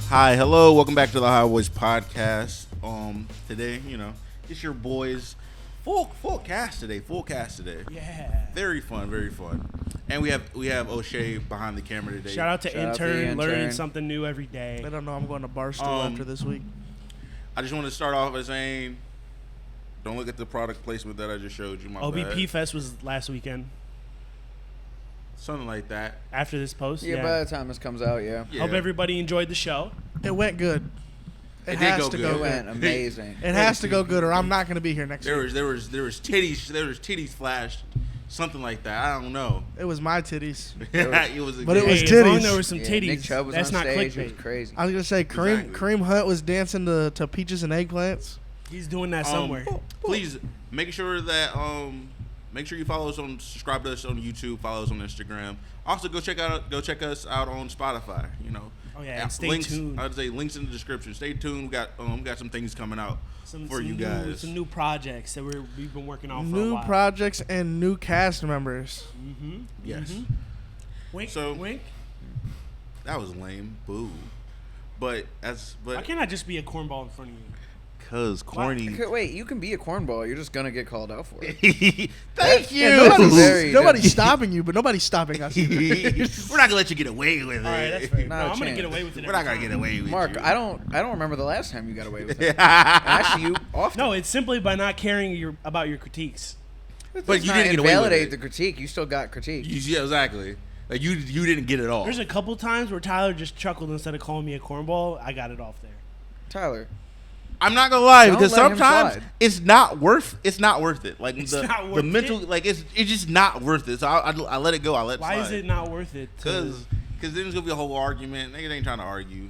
Hi, hello, welcome back to the High Boys podcast. Today, it's your boys, full cast today. Yeah. Very fun. And we have O'Shea behind the camera today. Shout out to intern, learning something new every day. They don't know I'm going to Barstool after this week. I just want to start off by saying, don't look at the product placement that I just showed you. My OBP bad. Fest was last weekend. Something like that. After this post, yeah. By the time this comes out, yeah. Hope everybody enjoyed the show. It went good. It has to go It good. went amazing. It has to go good, or I'm not going to be here next week. There was titties flashed, something like that. I don't know. It was my titties. It was, But it was as long titties. as there was some titties. Nick Chubb was that's on not stage. It was clickbait. crazy. I was going to say, Kareem Hunt was dancing to peaches and eggplants. He's doing that somewhere. Please make sure you follow us subscribe to us on YouTube, follow us on Instagram. Also, go check us out on Spotify. Oh yeah, and stay links, tuned. I'd say links in the description. Stay tuned. We got some things coming out for you guys. Some new projects that we've been working on for a New while. projects and new cast members. Mm-hmm. Yes. Mm-hmm. Wink. So- wink. That was lame. Boo. Why can't I just be a cornball in front of you? Cause corny. Okay, wait, you can be a cornball. You're just gonna get called out for it. Thank you. Very Nobody's stopping you, but nobody's stopping us. We're not gonna let you get away with it. All right, that's fair. Not a I'm gonna chance. get away with it. We're not gonna get away with Mark, you. I don't remember the last time you got away with it. Actually, you often. No, it's simply by not caring about your critiques. But you didn't get away with invalidate it. the critique. You still got critique. Yeah, exactly. Like you didn't get it all. There's a couple times where Tyler just chuckled instead of calling me a cornball. I got it off there. Tyler. I'm not gonna lie, Don't because let him sometimes slide. it's not worth it. Like It's the not worth the mental, it? like it's just not worth it. So I let it go. I let it Why slide. is it not worth it? Because then there's gonna be a whole argument. Niggas ain't trying to argue.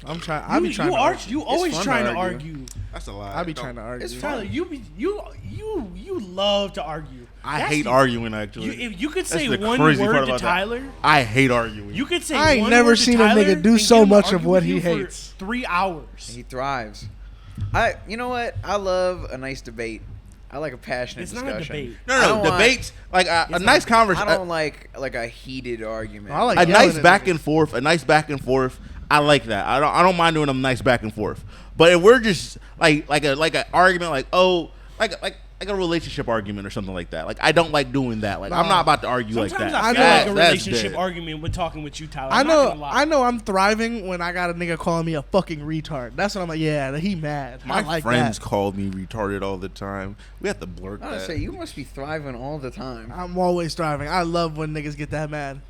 I'm trying. I be trying to argue. You always fun to trying to argue. argue. That's a lie. I be trying to argue. It's fun. Tyler, you love to argue. I That's hate the- arguing. Actually, If you could That's say the one crazy part word to about that. Tyler, I hate arguing. you could say I ain't one never word to seen a Tyler nigga do and so get him to much of argue what with he you for hates. 3 hours. He thrives. You know what? I love a nice debate. I like a passionate It's discussion. not a debate. I No, don't want- debates like a nice I conversation. don't like a heated argument. I like A yelling nice at back niggas. and forth. A nice back and forth. I like that. I don't mind doing a nice back and forth. But if we're just like an argument, like a relationship argument or something like that. Like I don't like doing that. Like I'm not about to argue like Sometimes that. I feel That's like a relationship dead. argument when talking with you, Tyler. I I'm not gonna lie. I know I'm thriving when I got a nigga calling me a fucking retard. That's what I'm like, yeah, he mad. My I like friends that. called me retarded all the time. We have to blurt I that. say you must be thriving all the time. I'm always thriving. I love when niggas get that mad.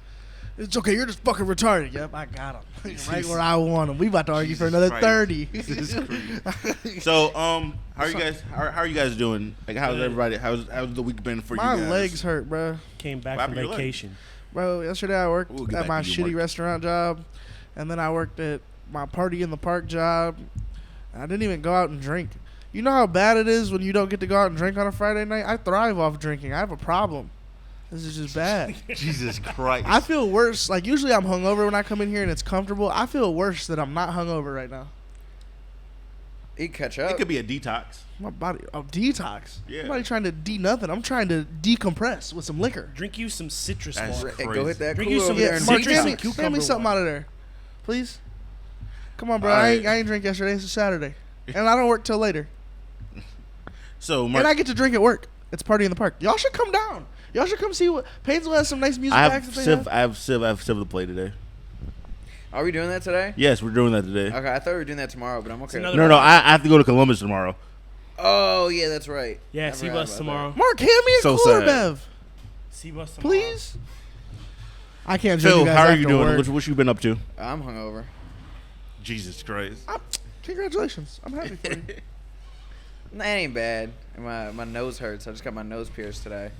It's okay, you're just fucking retarded. Yep, I got him. Right where I want him. We about to argue for Jesus another Christ. 30. Jesus Christ. So, how are you guys? How are you guys doing? Like, how's everybody? How's the week been for My you guys? legs hurt, bro. Came back What from happened to your leg? vacation. Bro, yesterday I worked We'll get at back my to you, shitty Mark. restaurant job, and then I worked at my party in the park job. I didn't even go out and drink. You know how bad it is when you don't get to go out and drink on a Friday night? I thrive off drinking. I have a problem. This is just bad. Jesus Christ. I feel worse. Like, usually I'm hungover when I come in here and it's comfortable. I feel worse that I'm not hungover right now. You catch up. It could be a detox. My body, detox. Yeah. I'm not trying to nothing. I'm trying to decompress with some liquor. Drink you some citrus That's water. Hey, crazy. go hit that Drink cooler you some over there Yeah, and Mark, citrus drink hand me, and it. cucumber hand me something water. out of there, please. Come on, bro. All I right. ain't drink yesterday. It's a Saturday, and I don't work till later. So, And I get to drink at work. It's party in the park. Y'all should come down. Y'all should come see what Painesville has some nice music I acts. have that they Civ. have. I have Civ to play today. Are we doing that today? Yes, we're doing that today. Okay, I thought we were doing that tomorrow, but I'm okay. another- No, I have to go to Columbus tomorrow. Oh yeah, that's right. Yeah, I see forgot us about tomorrow. Mark, hand me a So cooler, sad. Bev, See us tomorrow. please. I can't join Phil, you guys how are after you doing? work. What you been up to? that. I'm hungover. Jesus Christ. Congratulations. I'm happy for you. That ain't bad. My nose hurts. I just got my nose pierced today.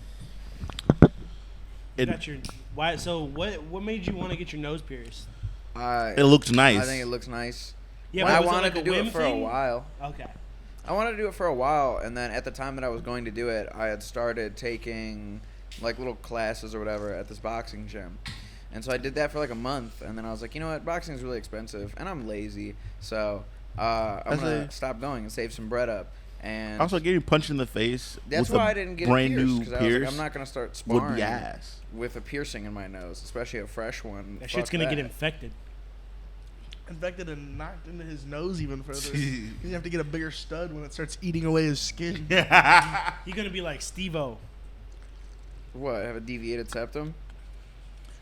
You got your why? So what made you want to get your nose pierced? It looks nice. I think it looks nice. Yeah, I but was it wanted like to a do whim it for thing? a while. Okay. I wanted to do it for a while, and then at the time that I was going to do it, I had started taking like little classes or whatever at this boxing gym. And so I did that for like a month, and then I was like, you know what, boxing is really expensive, and I'm lazy, so I'm gonna stop going and save some bread up. And Also, getting punched in the face. that's with why a I didn't get brand it pierced, new because I was like, pierce I'm not gonna start would sparring be ass. with a piercing in my nose, especially a fresh one. That shit's Fuck gonna get that. infected. infected and knocked into his nose even further. You have to get a bigger stud when it starts eating away his skin. You're gonna be like Steve-O. What? Have a deviated septum?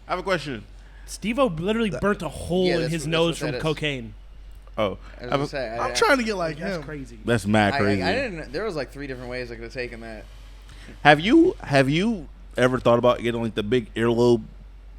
I have a question. Steve-O literally burnt a hole Yeah, in that's his what nose that from is. cocaine. Oh, I was gonna say, I'm trying to get like That's him. crazy. that's mad crazy. I didn't. There was like 3 different ways I could have taken that. Have you ever thought about getting like the big earlobe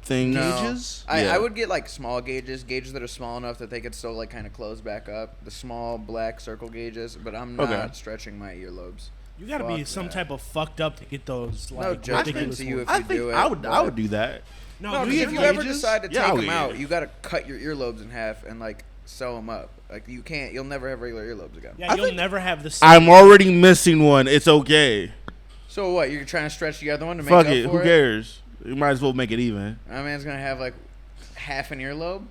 thing? No. Gauges? Yeah. I would get like small gauges that are small enough that they could still like kind of close back up. The small black circle gauges, but I'm not Okay. stretching my earlobes. You gotta be Fuck some that. type of fucked up to get those No like judgment ridiculous to you ones. if I you think do it. I but- would do that. No, No, do because your if you ever gauges? decide to Yeah, take I'll them get out, it. you gotta cut your earlobes in half and like sew them up. Like you'll never have regular earlobes again. Yeah, I you'll think- never have the same. I'm already missing one. It's okay. So what? You're trying to stretch the other one to make Fuck up it. for Who it? cares? You might as well make it even. My man's gonna have like half an earlobe.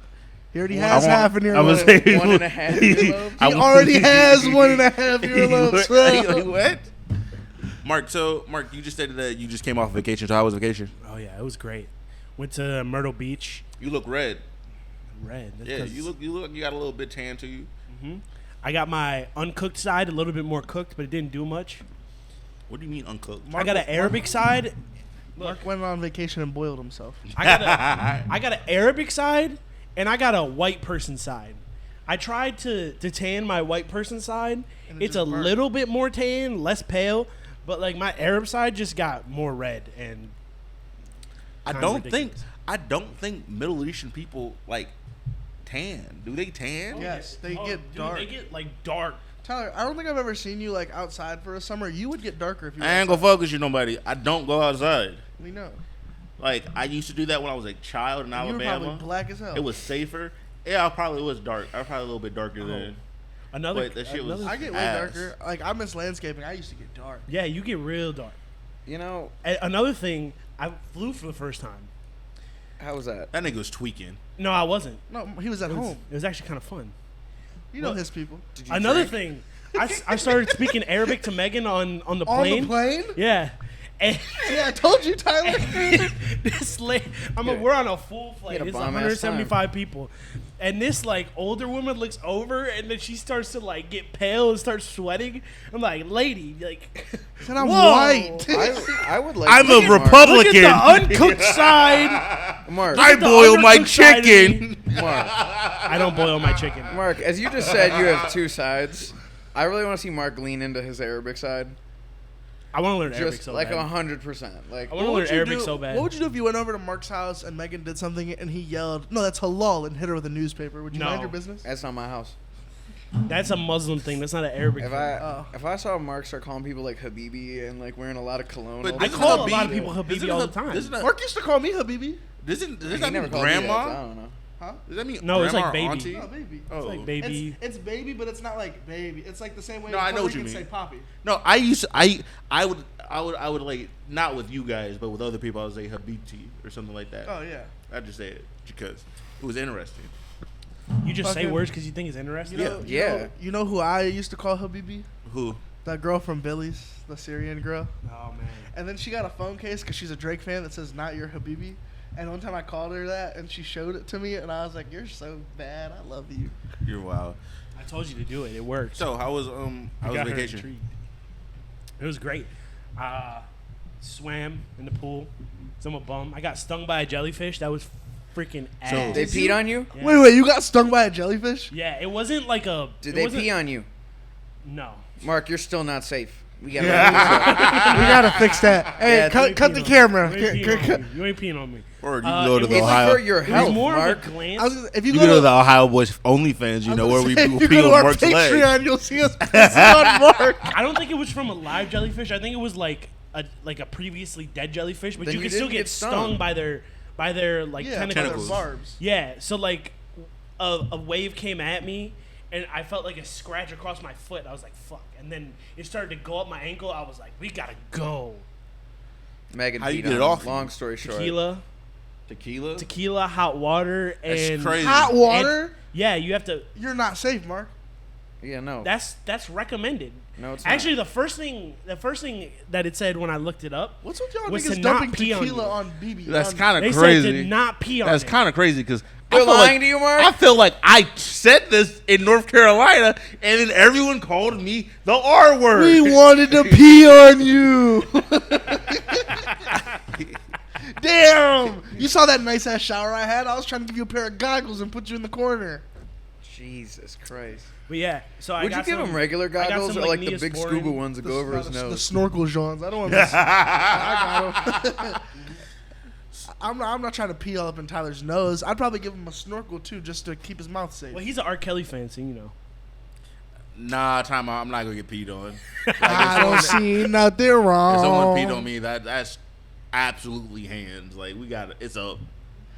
He already I has want- half an I was earlobe. saying- 1.5 earlobes. I He want- already has 1.5 earlobes. What? Mark, you just stated that you just came off vacation. So how was vacation? Oh yeah, it was great. Went to Myrtle Beach. You look red. Red. That's Yeah, 'cause- you look. You got a little bit tan to you. I got my uncooked side a little bit more cooked, but it didn't do much. What do you mean uncooked? I got an Arabic side. Mark went on vacation and boiled himself. I got an Arabic side, and I got a white person side. I tried to tan my white person side. And it It's a just burnt. little bit more tan, less pale, but like my Arab side just got more red and. I kinda don't ridiculous. think Middle Eastern people like tan. Do they tan? Yes, they Oh, get dude, dark. They get like dark. Tyler, I don't think I've ever seen you like outside for a summer. You would get darker if you. I ain't were gonna focus you nobody. I don't go outside. outside. We know. Like I used to do that when I was a child in You were Alabama. probably black as hell. It was safer. Yeah, I probably was dark. I was probably a little bit darker then. Another. Wait, that shit was- another- I get way ass. darker. Like I miss landscaping. I used to get dark. Yeah, you get real dark. You know Another thing, I flew for the first time. how was that? That nigga was tweaking. No, I wasn't. No, he was at home. It was actually kind of fun. You know What? his people. Did you Another drink? thing, I started speaking Arabic to Megan on the On plane. the plane? Yeah. And Yeah, I told you, Tyler. this lady, Yeah. we're on a full flight. had a It's bomb-ass 175 people, and this like older woman looks over, and then she starts to like get pale and starts sweating. I'm like, lady, like, Said I'm whoa. white. I would like. I'm to a see Mark. Republican. Look at the uncooked side. Mark, I at the boil my undercooked side of chicken. Mark, I don't boil my chicken. Mark. As you just said, you have 2 sides. I really want to see Mark lean into his Arabic side. I want to learn Arabic Just so like bad. 100%. Like I want to learn Arabic so bad. What would you do if you went over to Mark's house and Megan did something and he yelled, "No, that's halal," and hit her with a newspaper? Would you No. mind your business? that's not my house. That's a Muslim thing. That's not an Arabic If thing. I saw Mark start calling people like Habibi and like wearing a lot of cologne, But I this call a is lot of Habibi. people Habibi Isn't all it- the time. Isn't it- Mark used to call me Habibi. Does he that never mean called me that, so I grandma? don't know. Huh? Does that mean No, it's grandma like or baby. auntie? No, baby. Oh. It's like baby. It's baby, but it's not like baby. It's like the same way. No, I know Puerto what you Ricans mean. say poppy. No, I used to, I would like not with you guys, but with other people. I would say Habiti or something like that. Oh yeah. I just say it because it was interesting. You just say Fucking- words because you think it's interesting. You know, Yeah. You know who I used to call Habibi? Who? That girl from Billy's, the Syrian girl. Oh man. And then she got a phone case because she's a Drake fan that says "Not your Habibi." And one time I called her that, and she showed it to me, and I was like, "You're so bad. I love you." You're wild. I told you to do it. It worked. So how was You got her vacation? intrigued. It was great. Swam in the pool. I'm a bum. I got stung by a jellyfish. That was freaking ass. So- They peed on you? Yeah. Wait, you got stung by a jellyfish? Yeah, it wasn't like a. Did it they wasn't- pee on you? No. Mark, you're still not safe. We gotta. We gotta fix that. Hey, Yeah, You cut, ain't cut peeing the on camera. me. You ain't Cut- peeing cut- on me. You ain't peeing on me. Or you can go to it the was It's Ohio. for your It was health, more Mark. of a I glance. was, if you You go go to the Ohio Boys OnlyFans. You know where we if pee you go to on our Mark's leg. Patreon, you'll see us pissing on Mark. I don't think it was from a live jellyfish. I think it was like a previously dead jellyfish, but Then you you can still didn't get get stung stung. by their like Yeah, tentacles. barbs. Yeah, so like a wave came at me and I felt like a scratch across my foot. I was like, fuck. And then it started to go up my ankle. I was like, we gotta go. Megan, How you peed get it on off him. Long story short. Tequila. Tequila, hot water, That's and crazy. Hot water? yeah, you have to. You're not safe, Mark. Yeah, no. That's recommended. No, it's not. Actually, the first thing that it said when I looked it up What's with y'all was niggas to not dumping pee on tequila you. on BB? That's on- kind They of said crazy. to not pee on That's it. kind of crazy because They're feel lying to you, Mark? I feel like I said this in North Carolina, and then everyone called me the R word. We wanted to pee on you. Damn! You saw that nice ass shower I had? I was trying to give you a pair of goggles and put you in the corner. Jesus Christ. But yeah, so I Would you got give some, him regular I got goggles some, or like the big Neosporin. scuba ones that go over his The nose? snorkel Johns. I don't want to. I got 'em. I'm not trying to pee all up in Tyler's nose. I'd probably give him a snorkel too, just to keep his mouth safe. Well, he's an R. Kelly fan, so you know. Nah, time out. I'm not gonna get peed on. Like, I don't see nothing wrong. if someone peed on me, that's absolutely hands. Like we got it's a.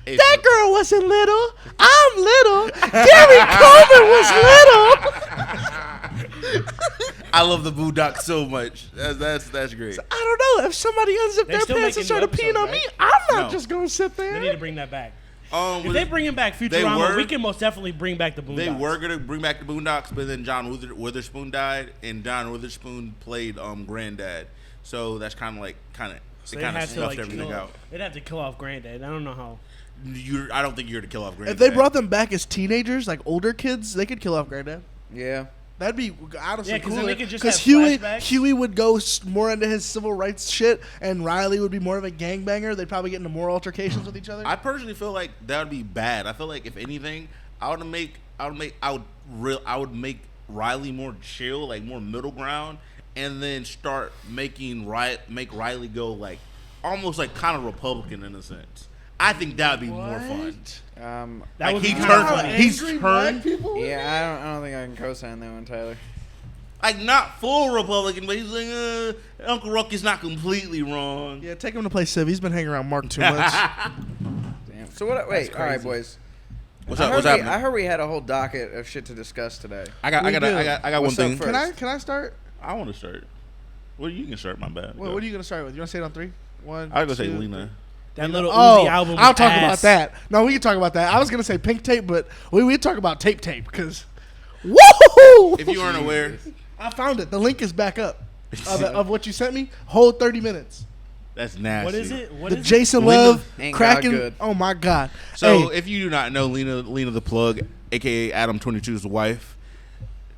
It's That girl wasn't little. I'm little. Gary Coleman was little. I love the Boondocks so much. That's great. I don't know. If somebody unzipped They their still pants and making new started peeing on episodes, me, I'm not No. just gonna sit They need to there. bring that back. Was If they it- bring him back They Futurama, were- we can most definitely bring back the Boondocks. They were gonna bring back the Boondocks, but then John Witherspoon died, and John Witherspoon played Granddad. So that's kind of So it they kind of had to snuffed like everything kill, out. they'd have to kill off Granddad. I don't know how. I don't think you're to kill off Granddad. If they brought them back as teenagers, like older kids, they could kill off Granddad. Yeah. That'd be honestly Yeah, 'cause then cooler. they could just Because have flashbacks. Huey would go more into his civil rights shit, and Riley would be more of a gangbanger. They'd probably get into more altercations with each other. I personally feel like that would be bad. I feel like if anything, I would make Riley more chill, like more middle ground, and then start make Riley go like almost like kind of Republican in a sense. I think that would be more fun. That Like would he be turned, kinda funny. he's Angry black turned people? Yeah, I don't think I can co-sign that one, Tyler. like not full Republican, but he's like Uncle Rucky's not completely wrong. Yeah, take him to play Civ. He's been hanging around Mark too much. Damn. So what? Wait. All right, boys. What's I up? heard What's we- happening? I heard we had a whole docket of shit to discuss today. I got We do. one What's up thing. first? Can I start? I want to start. Well, you can start. My bad. What are you gonna start with? You want to say it on 3? 1. I was gonna say 2, Lena. That little Oh, Uzi album. I'll was talk ass. about that. No, we can talk about that. I was gonna say Pink Tape, but we talk about Tape because, woohoo! If you aren't aware, I found it. The link is back up of what you sent me. Whole 30 minutes. that's nasty. What is it? What The is Jason Lena Love ain't cracking. God good. Oh my God. So Hey, if you do not know Lena the Plug, aka Adam 22's wife,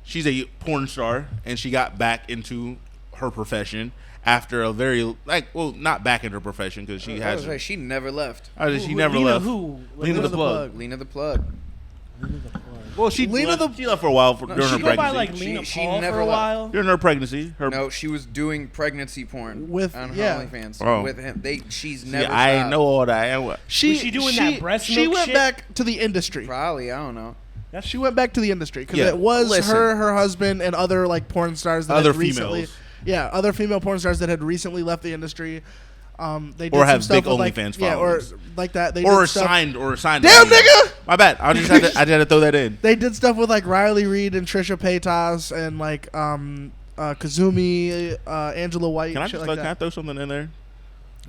she's a porn star, and she got back into her profession after a very not back in her profession because she I was has. like, she never left. She never Lena left. who? Lena the Plug. Lena the Plug. Well, she Lena left for a while during she her She go by pregnancy. like Lena She Paul never for a left. while. During her pregnancy, No, she was doing pregnancy porn With- on her yeah. OnlyFans Oh. with him. She's See, never. I ain't stopped. know all that. Was she doing that breast She milk went shit? back to the industry. Probably, I don't know. She went back to the industry because Yeah. it was Listen. her husband, and other like porn stars that Other had recently, females. yeah, other female porn stars that had recently left the industry. They did Or some have stuff big with, like, OnlyFans yeah, or followers. like that. They Or did stuff, signed. Damn, nigga! My bad. I just had to throw that in. They did stuff with like Riley Reid and Trisha Paytas and like Kazumi, Angela White, Can I shit just like can I that. throw something in there?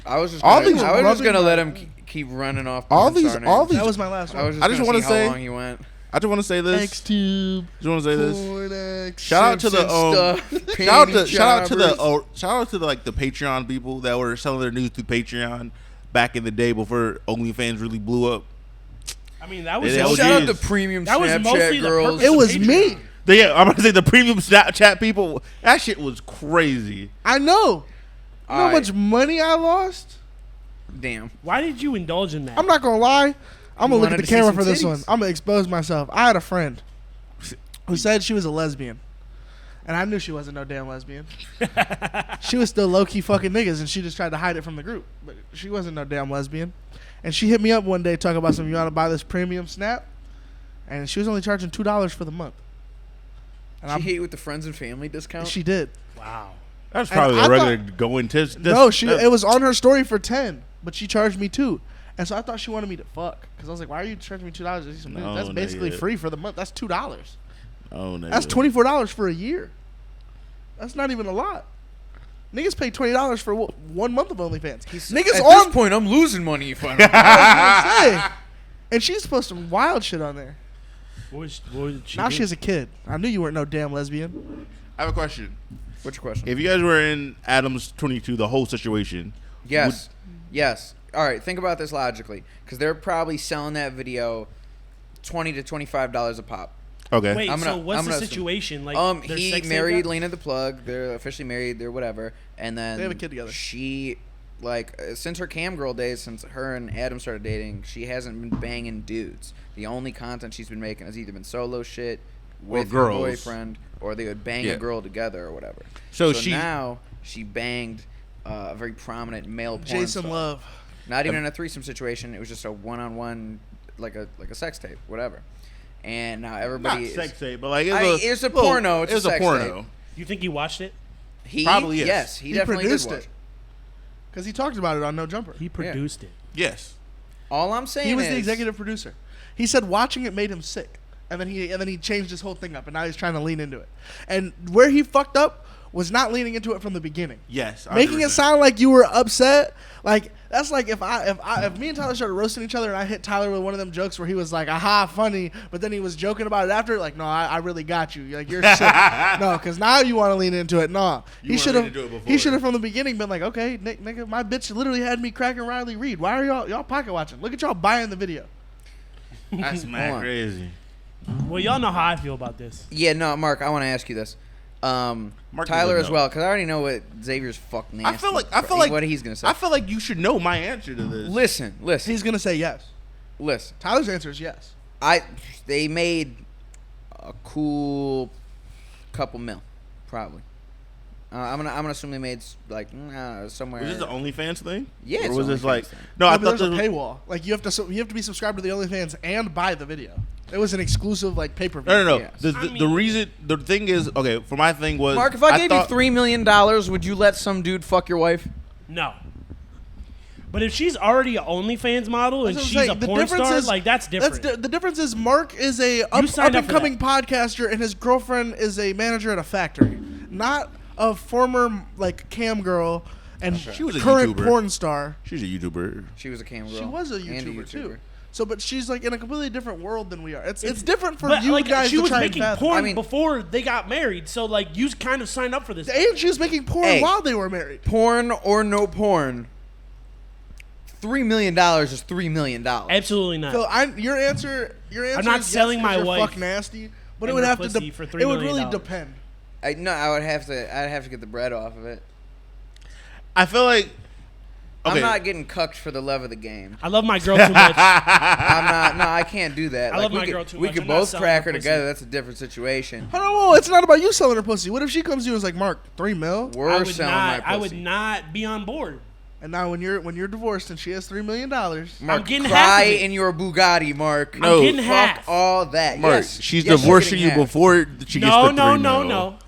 I was just. All Gonna, these I was just rubbing gonna let my- him keep running off. All porn these- star all names. these- That was my last I one. was just I just gonna wanna see say- how long he went. I just want to say this. X-Tube. Just want to say this. Porn X, Shout out to the Simpson stuff, shout out panty to the like the Patreon people that were selling their news through Patreon back in the day before OnlyFans really blew up. I mean, that was Yeah, mostly- Shout out OGs. to premium That was mostly Snapchat the girls. purpose It of was Patreon. me. Yeah, I'm gonna say the premium Snapchat people. That shit was crazy. I know. You know how Alright. much money I lost? Damn. Why did you indulge in that? I'm not gonna lie. I'm gonna look at wanted the to see camera some for this titties. one. I'm gonna expose myself. I had a friend who said she was a lesbian, and I knew she wasn't no damn lesbian. She was still low key fucking niggas, and she just tried to hide it from the group. But she wasn't no damn lesbian. And she hit me up one day talking about something. You want to buy this premium snap? And she was only charging $2 for the month. And She hit you with the friends and family discount. she did. Wow. That's And probably I a regular thought- going test. No, it was on her story for 10, but she charged me 2. And so I thought she wanted me to fuck, because I was like, "Why are you charging me $2 to see some No, news? That's basically nigga. free for the month. That's $2. Oh no, That's $24 for a year. That's not even a lot. Niggas pay $20 for 1 month of OnlyFans. Niggas At on this point, I'm losing money if I don't. I was gonna say. And she's supposed some wild shit on there. What did she Now do? she has a kid. I knew you weren't no damn lesbian. I have a question. What's your question? If you guys were in Adam's 22, the whole situation, Yes. Yes. All right. Think about this logically, because they're probably selling that video $20 to $25 a pop. Okay. Wait, I'm so gonna- what's I'm the gonna assume- situation? Like, they're He sex tape married now? Lena the Plug. They're officially married. They're whatever. And then They have a kid together. She, like, since her cam girl days, since her and Adam started dating, she hasn't been banging dudes. The only content she's been making has either been solo shit with her girls. boyfriend, or they would bang Yeah. a girl together or whatever. So now she banged a very prominent male porn Jason star. Love. Not even in a threesome situation. It was just a one-on-one, like a sex tape, whatever. And now everybody Not is, sex tape, but like it's a porno. It's It's a a sex porno. tape. You think you watched it? He Probably yes. Yes, he He definitely did produced watch. it. Because he talked about it on No Jumper. He produced it. Yes. All I'm saying He was is, the executive producer. He said watching it made him sick, and then he changed his whole thing up, and now he's trying to lean into it. And where he fucked up was not leaning into it from the beginning. Yes. Making it sound like you were upset, like that's like if me and Tyler started roasting each other and I hit Tyler with one of them jokes where he was like, "Aha, funny," but then he was joking about it after, like, "No, I really got you. Like you're sick." No, because now you want to lean into it. No, You he wanna should lean have. into it before. He should have from the beginning been like, "Okay, nigga, my bitch literally had me cracking Riley Reid. Why are y'all pocket watching? Look at y'all buying the video." That's Hold mad on. crazy. Well, y'all know how I feel about this. yeah, no, Mark, I want to ask you this. Mark Tyler doesn't as know. well, because I already know what Xavier's fuck nasty. I feel like what he's gonna say. I feel like you should know my answer to this. Listen. He's gonna say yes. Tyler's answer is yes. They made a cool couple mil, probably. I'm gonna assume they made like somewhere. Was this the OnlyFans thing? Yeah, Or it's was the this OnlyFans like? thing. No, I but thought there's this a was, paywall. Like you have to be subscribed to the OnlyFans and buy the video. It was an exclusive like pay-per-view. No. Yes. The thing is, okay. For my thing was, Mark, if I gave you thought- $3 million, would you let some dude fuck your wife? No. But if she's already an OnlyFans model and That's what she's I'm a saying. The porn difference star, is- like that's different. The difference is Mark is a signed up for up-and-coming podcaster and his girlfriend is a manager at a factory, not a former like cam girl and She was a current YouTuber. porn star. She's a YouTuber. She was a cam girl. She was a and YouTuber too. So, but she's like in a completely different world than we are. It's different for but you like, guys she to was try making and fathom. porn I mean- before they got married, so like you kind of signed up for this. And she was making porn Hey. while they were married. Porn or no porn, $3 million is $3 million. Absolutely not. So your answer. I'm not is selling yes, 'cause my you're wife fuck nasty, but it and would her have to. pussy for $3 It would million. really depend. I would have to. I'd have to get the bread off of it. I feel like. Okay. I'm not getting cucked for the love of the game. I love my girl too much. I'm not. No, I can't do that. I love we my could, girl too We much. could I'm not both selling crack her her pussy. together. That's a different situation. I don't know. It's not about you selling her pussy. What if she comes to you and is like, Mark, $3 million? We're selling my pussy. I would not be on board. And now when you're divorced and she has $3 million, Mark, I'm getting cry half of it. in your Bugatti, Mark. No. I'm getting Fuck half. all that. Mark, yes, she's yes, you're divorcing getting you half. before she gets No, the no, 3 no, mil. no.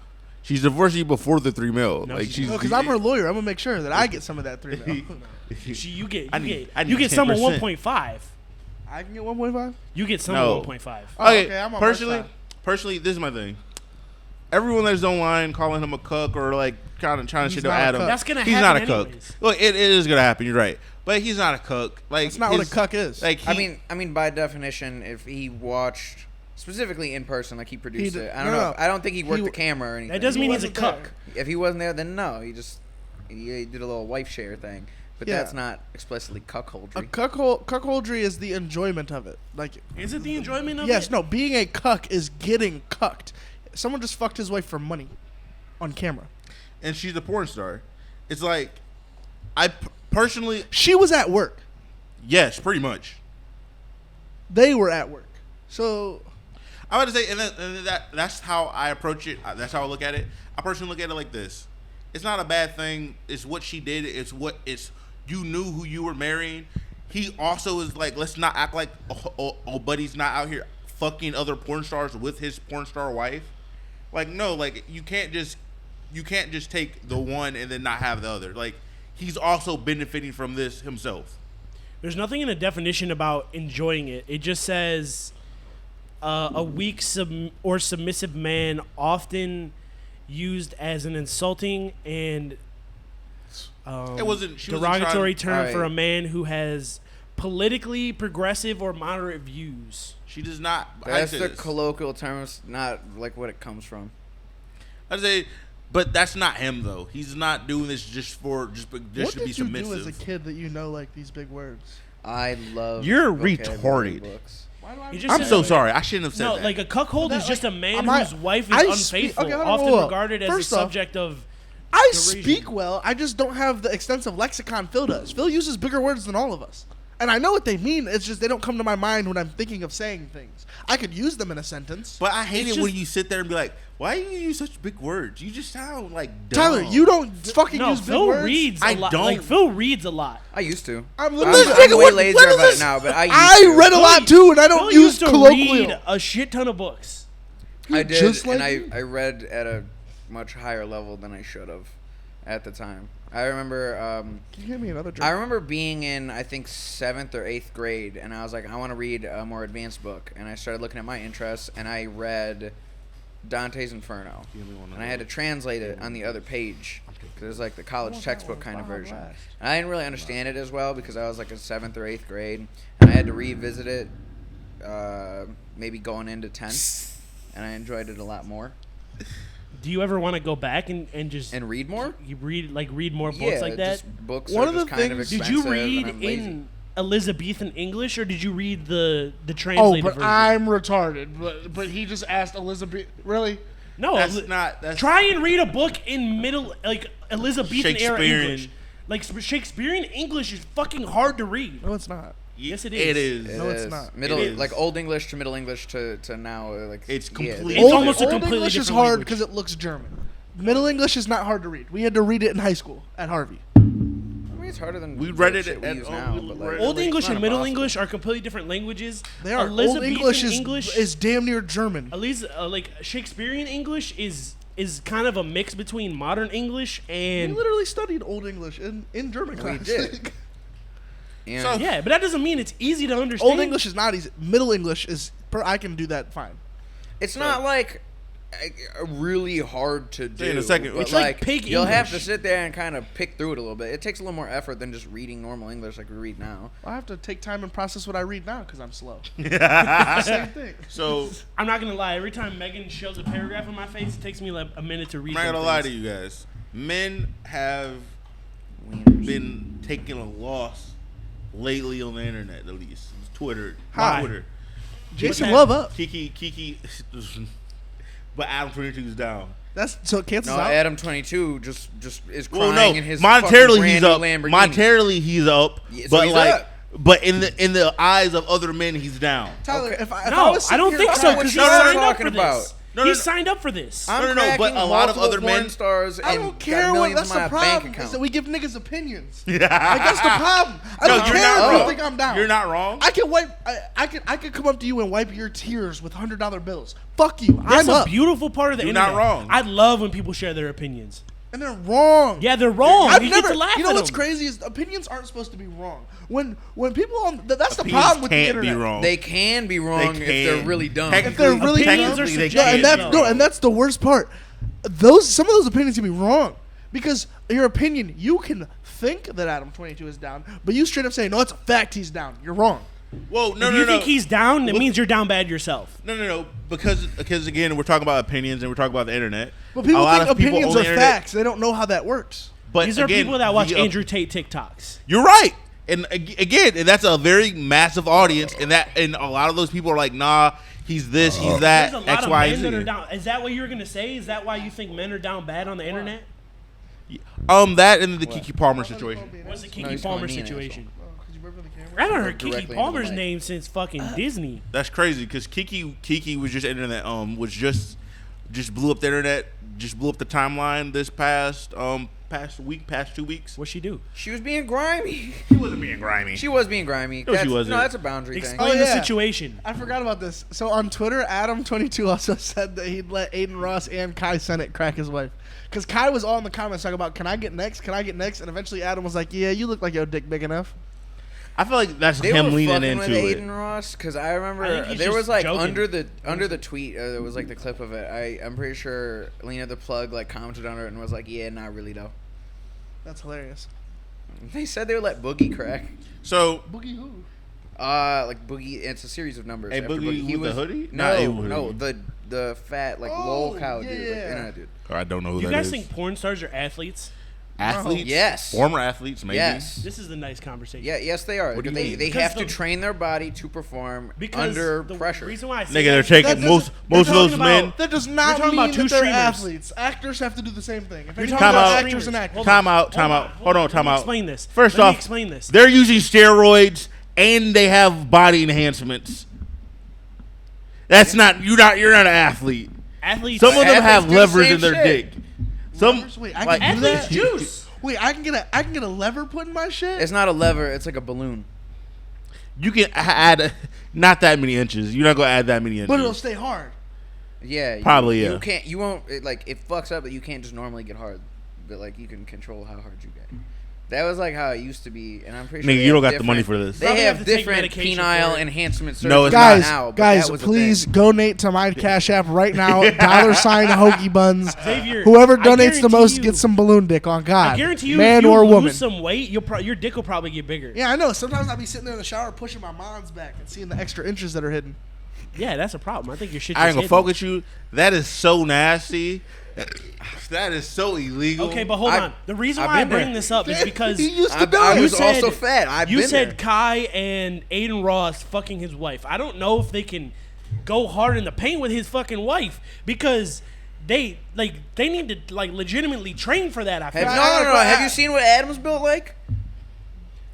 She's divorcing you before the 3 mil. No, Like she's she's not. because I'm her lawyer, I'm gonna make sure that I get some of that $3 million. You get I you need- get I need you get some of 10%. 1.5. I can get 1.5. You get some No. of 1.5. Oh, Okay, okay, I'm on Mark's side. personally, this is my thing. Everyone that's online calling him a cuck or like kind of trying to He's shit not on a Adam. cuck. That's gonna he's happen not a cuck. anyways. Look, it is gonna happen. You're right, but he's not a cuck. Like That's not what a cuck is. Like I mean, by definition, if he watched specifically in person, like he produced He d- it, I don't no, know. no. I don't think he worked He- the camera or anything. That doesn't He mean he's a wasn't cuck. there. If he wasn't there, then no. He did a little wife share thing. But Yeah. that's not explicitly cuckoldry. A cuckoldry is the enjoyment of it. Like, Is it the enjoyment of yes, it? no, being a cuck is getting cucked. Someone just fucked his wife for money on camera. and she's a porn star. It's like personally, She was at work. yes, pretty much. They were at work. So I would say, and that's how I approach it. That's how I look at it. I personally look at it like this: it's not a bad thing. It's what she did. It's you knew who you were marrying. He also is like, let's not act like buddy's not out here fucking other porn stars with his porn star wife. Like no, like you can't just take the one and then not have the other. Like he's also benefiting from this himself. There's nothing in the definition about enjoying it. It just says a weak or submissive man, often used as an insulting and It wasn't she wasn't derogatory trying- term for a Alright. man who has politically progressive or moderate views. She does not. That's I the say this. colloquial term. It's not like what it comes from. I say, but that's not him though. He's not doing this just what to be did you submissive. do as a kid that you know like these big words? I love. You're vocabulary retarded. Books. Why He just I'm said- so sorry. I shouldn't have said No, that. like a cuckold is That, just a like, man I- whose wife I is speak- unfaithful, okay, hold on, often hold on. regarded as First a off, subject of I derision. speak well. I just don't have the extensive lexicon Phil does. Phil uses bigger words than all of us. And I know what they mean. It's just they don't come to my mind when I'm thinking of saying things. I could use them in a sentence. But I hate It's it when just- you sit there and be like, "Why do you use such big words? You just sound like dumb." Tyler, you don't fucking No, use big Phil words. reads I a lot. don't. Like Phil reads a lot. I used to. I'm I'm nigga, way what- lazier when is about it this? now, but I used I to. read a lot too, and I don't Phil use used to colloquial. read a shit ton of books. I did, just and like you. I read at a much higher level than I should have at the time. I remember. Can you give me another drink? I remember being in, I think, 7th or 8th grade, and I was like, I want to read a more advanced book. And I started looking at my interests, and I read Dante's Inferno. And I had to translate it on the other page, because it was like the college textbook kind of version. And I didn't really understand it as well, because I was like in 7th or 8th grade, and I had to revisit it maybe going into 10th, and I enjoyed it a lot more. Do you ever want to go back and just And read more? you read more books Yeah, like that? just books One are of the just kind of things- Did expensive. you read and I'm lazy. in Elizabethan English or did you read the Oh, translated but version? I'm retarded. But he just asked Elizabeth. Really? no, That's not. That's try and read a book in middle like Elizabethan era Shakespearean. English. Like Shakespearean English is fucking hard to read. No, it's not. Yes, it It is. is. No, it's is. not. Middle, It is. like Old English to Middle English to now, like It's yeah, completely- It's almost a Old completely English is different hard language. because it looks German. Middle English is not hard to read. We had to read it in high school at Harvey. I mean, it's harder than We read the it shit we at- use oh, now. we But read like, it Old like, English it's and not Middle impossible. English are completely different languages. They are. Old Elizabethan English is damn near German. like Shakespearean English is kind of a mix between modern English We and literally studied Old English in German We class. did. And So- yeah, but that doesn't mean it's easy to understand. Old English is not easy. Middle English is. I can do that fine. it's not like really hard to do. in a second. But It's like pig you'll have to English. sit there and kind of pick through it a little bit. It takes a little more effort than just reading normal English like we read now. I have to take time and process what I read now because I'm slow. Same thing. So I'm not gonna lie. Every time Megan shows a paragraph on my face, it takes me like a minute to read. I'm not them gonna lie to things. you guys. Men have Wieners. been taking a loss lately on the internet, at least Twitter. How? Twitter. Jason that? Love up. Kiki, but Adam 22 is down. That's so it cancels No, out. Adam 22 just is crying Well, no, in his monetarily fucking he's brand new up. Lamborghini. Monetarily he's up, Yeah, so but he's like, up. but in the eyes of other men, he's down. Tyler, Okay. if I No, was I don't sitting think here- so what because he you're signed up talking for about. this. No, He no, signed up for this. I'm No, but cracking a lot of multiple other porn men- stars I and don't got care what. millions That's in my the bank problem. Is account. that we give niggas opinions. Like that's the problem. I No, don't you're care not if you wrong. think I'm down. You're not wrong. I can wipe. I could come up to you and wipe your tears with $100 bills. Fuck you. That's I'm a up. beautiful part of the You're internet. not wrong. I love when people share their opinions. And they're wrong. Yeah, they're wrong. I've You never. get to laugh You know at what's them. crazy is opinions aren't supposed to be wrong. When people on that's the Opinions problem with the can't internet. be wrong. They can be wrong if they're can. really dumb. If they're really Opinions dumb, are they no, subjective. and that's Yeah. no, and that's the worst part. Some of those opinions can be wrong because your opinion, you can think that Adam 22 is down, but you straight up say no, it's a fact he's down. You're wrong. Whoa, no, If no, you no. think he's down, it Look- means you're down bad yourself. No, because again, we're talking about opinions and we're talking about the internet. But people A lot think of people opinions on are the internet- facts. They don't know how that works. But These are again, people that watch the, Andrew Tate TikToks. You're right, and again, and that's a very massive audience, and a lot of those people are like, nah, he's this, he's that, There's a lot X, of Y, men that are Z. down. Is that what you were gonna say? Is that why you think men are down bad on the internet? That and the Kiki Palmer situation. What's the No, Kiki he's Palmer calling me an situation? Oh, I haven't heard Directly Kiki into the Palmer's mic. name since fucking Disney. That's crazy because Kiki was just internet was just blew up the internet, just blew up the timeline this past 2 weeks. What'd she do? She was being grimy. She wasn't being grimy. She was being grimy. No, she wasn't. No, that's a boundary thing. Explain Oh, the yeah. situation. I forgot about this. So on Twitter, Adam22 also said that he'd let Aiden Ross and Kai Sennett crack his wife. Because Kai was all in the comments talking about, can I get next? Can I get next? And eventually Adam was like, yeah, you look like your dick big enough. I feel like that's They him were leaning fucking into with it. Aiden Ross because I I remember think he's there just was like joking. under the tweet there was like the clip of it. I'm pretty sure Lena the Plug like commented on it and was like, yeah, not really though. That's hilarious. They said they would let Boogie crack. So Boogie who? Like Boogie, it's a series of numbers. Hey, after Boogie He with the was hoodie? No, Not A no, hoodie. the fat like Oh, lol cow dude, like yeah. internet dude. I don't know who Do you that guys is. think porn stars are athletes? Athletes? Yes. Former athletes, maybe. Yes. This is a nice conversation. Yeah, yes, they are. What do you They mean? they Because have to the- train their body to perform Because under the pressure. reason why I say Nigga, they're that- taking That most doesn't- of those talking men. about- That does We're not talking mean about two that they're streamers. athletes. Actors have to do the same thing. If You're anyone talking Time does out. actors and actors. Hold Time on. out, time Hold out. on. Hold on, Let time me out. Explain this. First Let me off, explain this. they're using steroids and they have body enhancements. That's not you're not an athlete. Athletes. Some of them Athletes have do the levers same in their shit. dick. Some Levers? Wait, I like, can do athletes that? juice. Wait, I can get a lever put in my shit. It's not a lever. It's like a balloon. you can add not that many inches. You're not gonna add that many inches. But it'll stay hard. Yeah. Probably, yeah. You can't. You won't. It fucks up, but you can't just normally get hard. But like you can control how hard you get. That was like how it used to be, and I'm pretty sure. Nigga, they you don't have got the money different- for this. They Probably have have to take different medication penile for it. enhancement surgeries No, it's not. Guys, now. But guys, that was a please thing. donate to my Cash App right now. $sign Hoagie Buns. Xavier, Whoever I donates the guarantee most you- gets some balloon dick on God. I guarantee you, man if you or lose woman. some weight, your dick will probably get bigger. Yeah, I know. Sometimes I'll be sitting there in the shower pushing my mom's back and seeing the extra inches that are hidden. Yeah, that's a problem. I think your shit. I ain't gonna just hidden. focus you. That is so nasty. That is so illegal. Okay, but hold I've- on. The reason I've why I been there. bring this up is because He used to do I it. was said- also fat. I've you been said there. Kai and Aiden Ross fucking his wife. I don't know if they can go hard in the paint with his fucking wife because they need to like legitimately train for that. I feel. No, I- no. Have you seen what Adam's built like?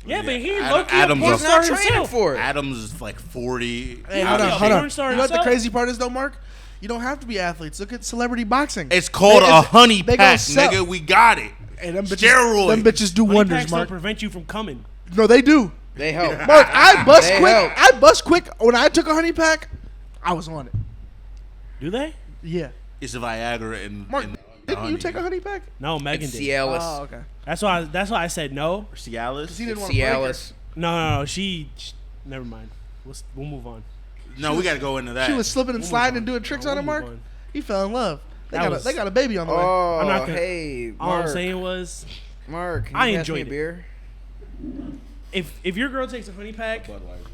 Yeah, but he Ad- low-key Adam's a porn a- He's not star training himself. for it. Adams is like 40. Hey, Yeah, hold on, yeah, hold on. porn star You know what the himself. crazy part is, though, Mark? You don't have to be athletes. Look at celebrity boxing. It's called They- a honey they pack, gonna sell- nigga. We got it. Hey, them bitches, Steroids. them bitches do Honey wonders, packs don't Mark. prevent you from coming. No, they do. They help. Mark, I bust They quick. help. I bust quick. When I took a honey pack, I was on it. Do they? Yeah. It's a Viagra and Mark, and didn't you honey. take a honey pack? No, Megan did. Cialis. Oh, okay. That's why I said no. Cialis? He didn't want to break her. Cialis. No. She never mind. We'll move on. No, we got to go into that. She was slipping and We'll sliding move and doing tricks No, on him, we'll Mark. move on. He fell in love. They That got, was- they got a baby on the way. Oh, I'm not gonna- hey, All Mark. I'm saying was, Mark, can you I pass me enjoyed a it. beer? if your girl takes a honey pack,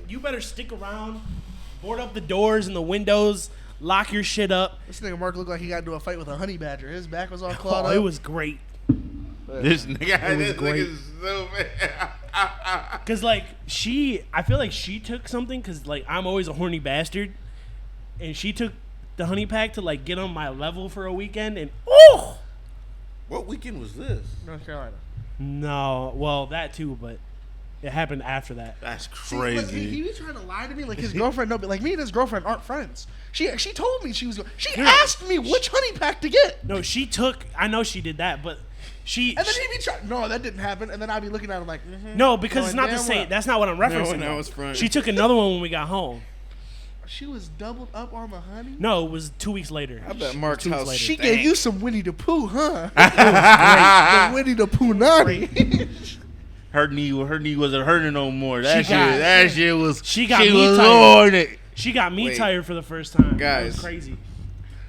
you better stick around, board up the doors and the windows, lock your shit up. This nigga Mark looked like he got into a fight with a honey badger. His back was all clawed Oh, up. it was great. This nigga, this great. nigga's so bad. Cause like I feel like she took something. Cause like I'm always a horny bastard, and she took the honey pack to like get on my level for a weekend. And oh What weekend was this? North Carolina. no, well that too, but it happened after that. That's See, but crazy. he was trying to lie to me like his girlfriend. No, but like me and his girlfriend aren't friends. She told me she was. She asked me which honey pack to get. No, she took. I know she did that, but she. And then he'd be trying. No, that didn't happen. And then I'd be looking at him like, no, because it's Knowing not the damn same. well. That's not what I'm referencing. when I though. was front. She took another one when we got home. She was doubled up on the honey. No, it was 2 weeks later. I bet Mark's 2 weeks house. later. She gave you some Winnie the Pooh, huh? the Winnie the Pooh naughty. Her knee wasn't hurting no more. That She got- shit, that shit was. She got she me was tired. on it. She got me Wait. tired for the first time. That was Guys. crazy.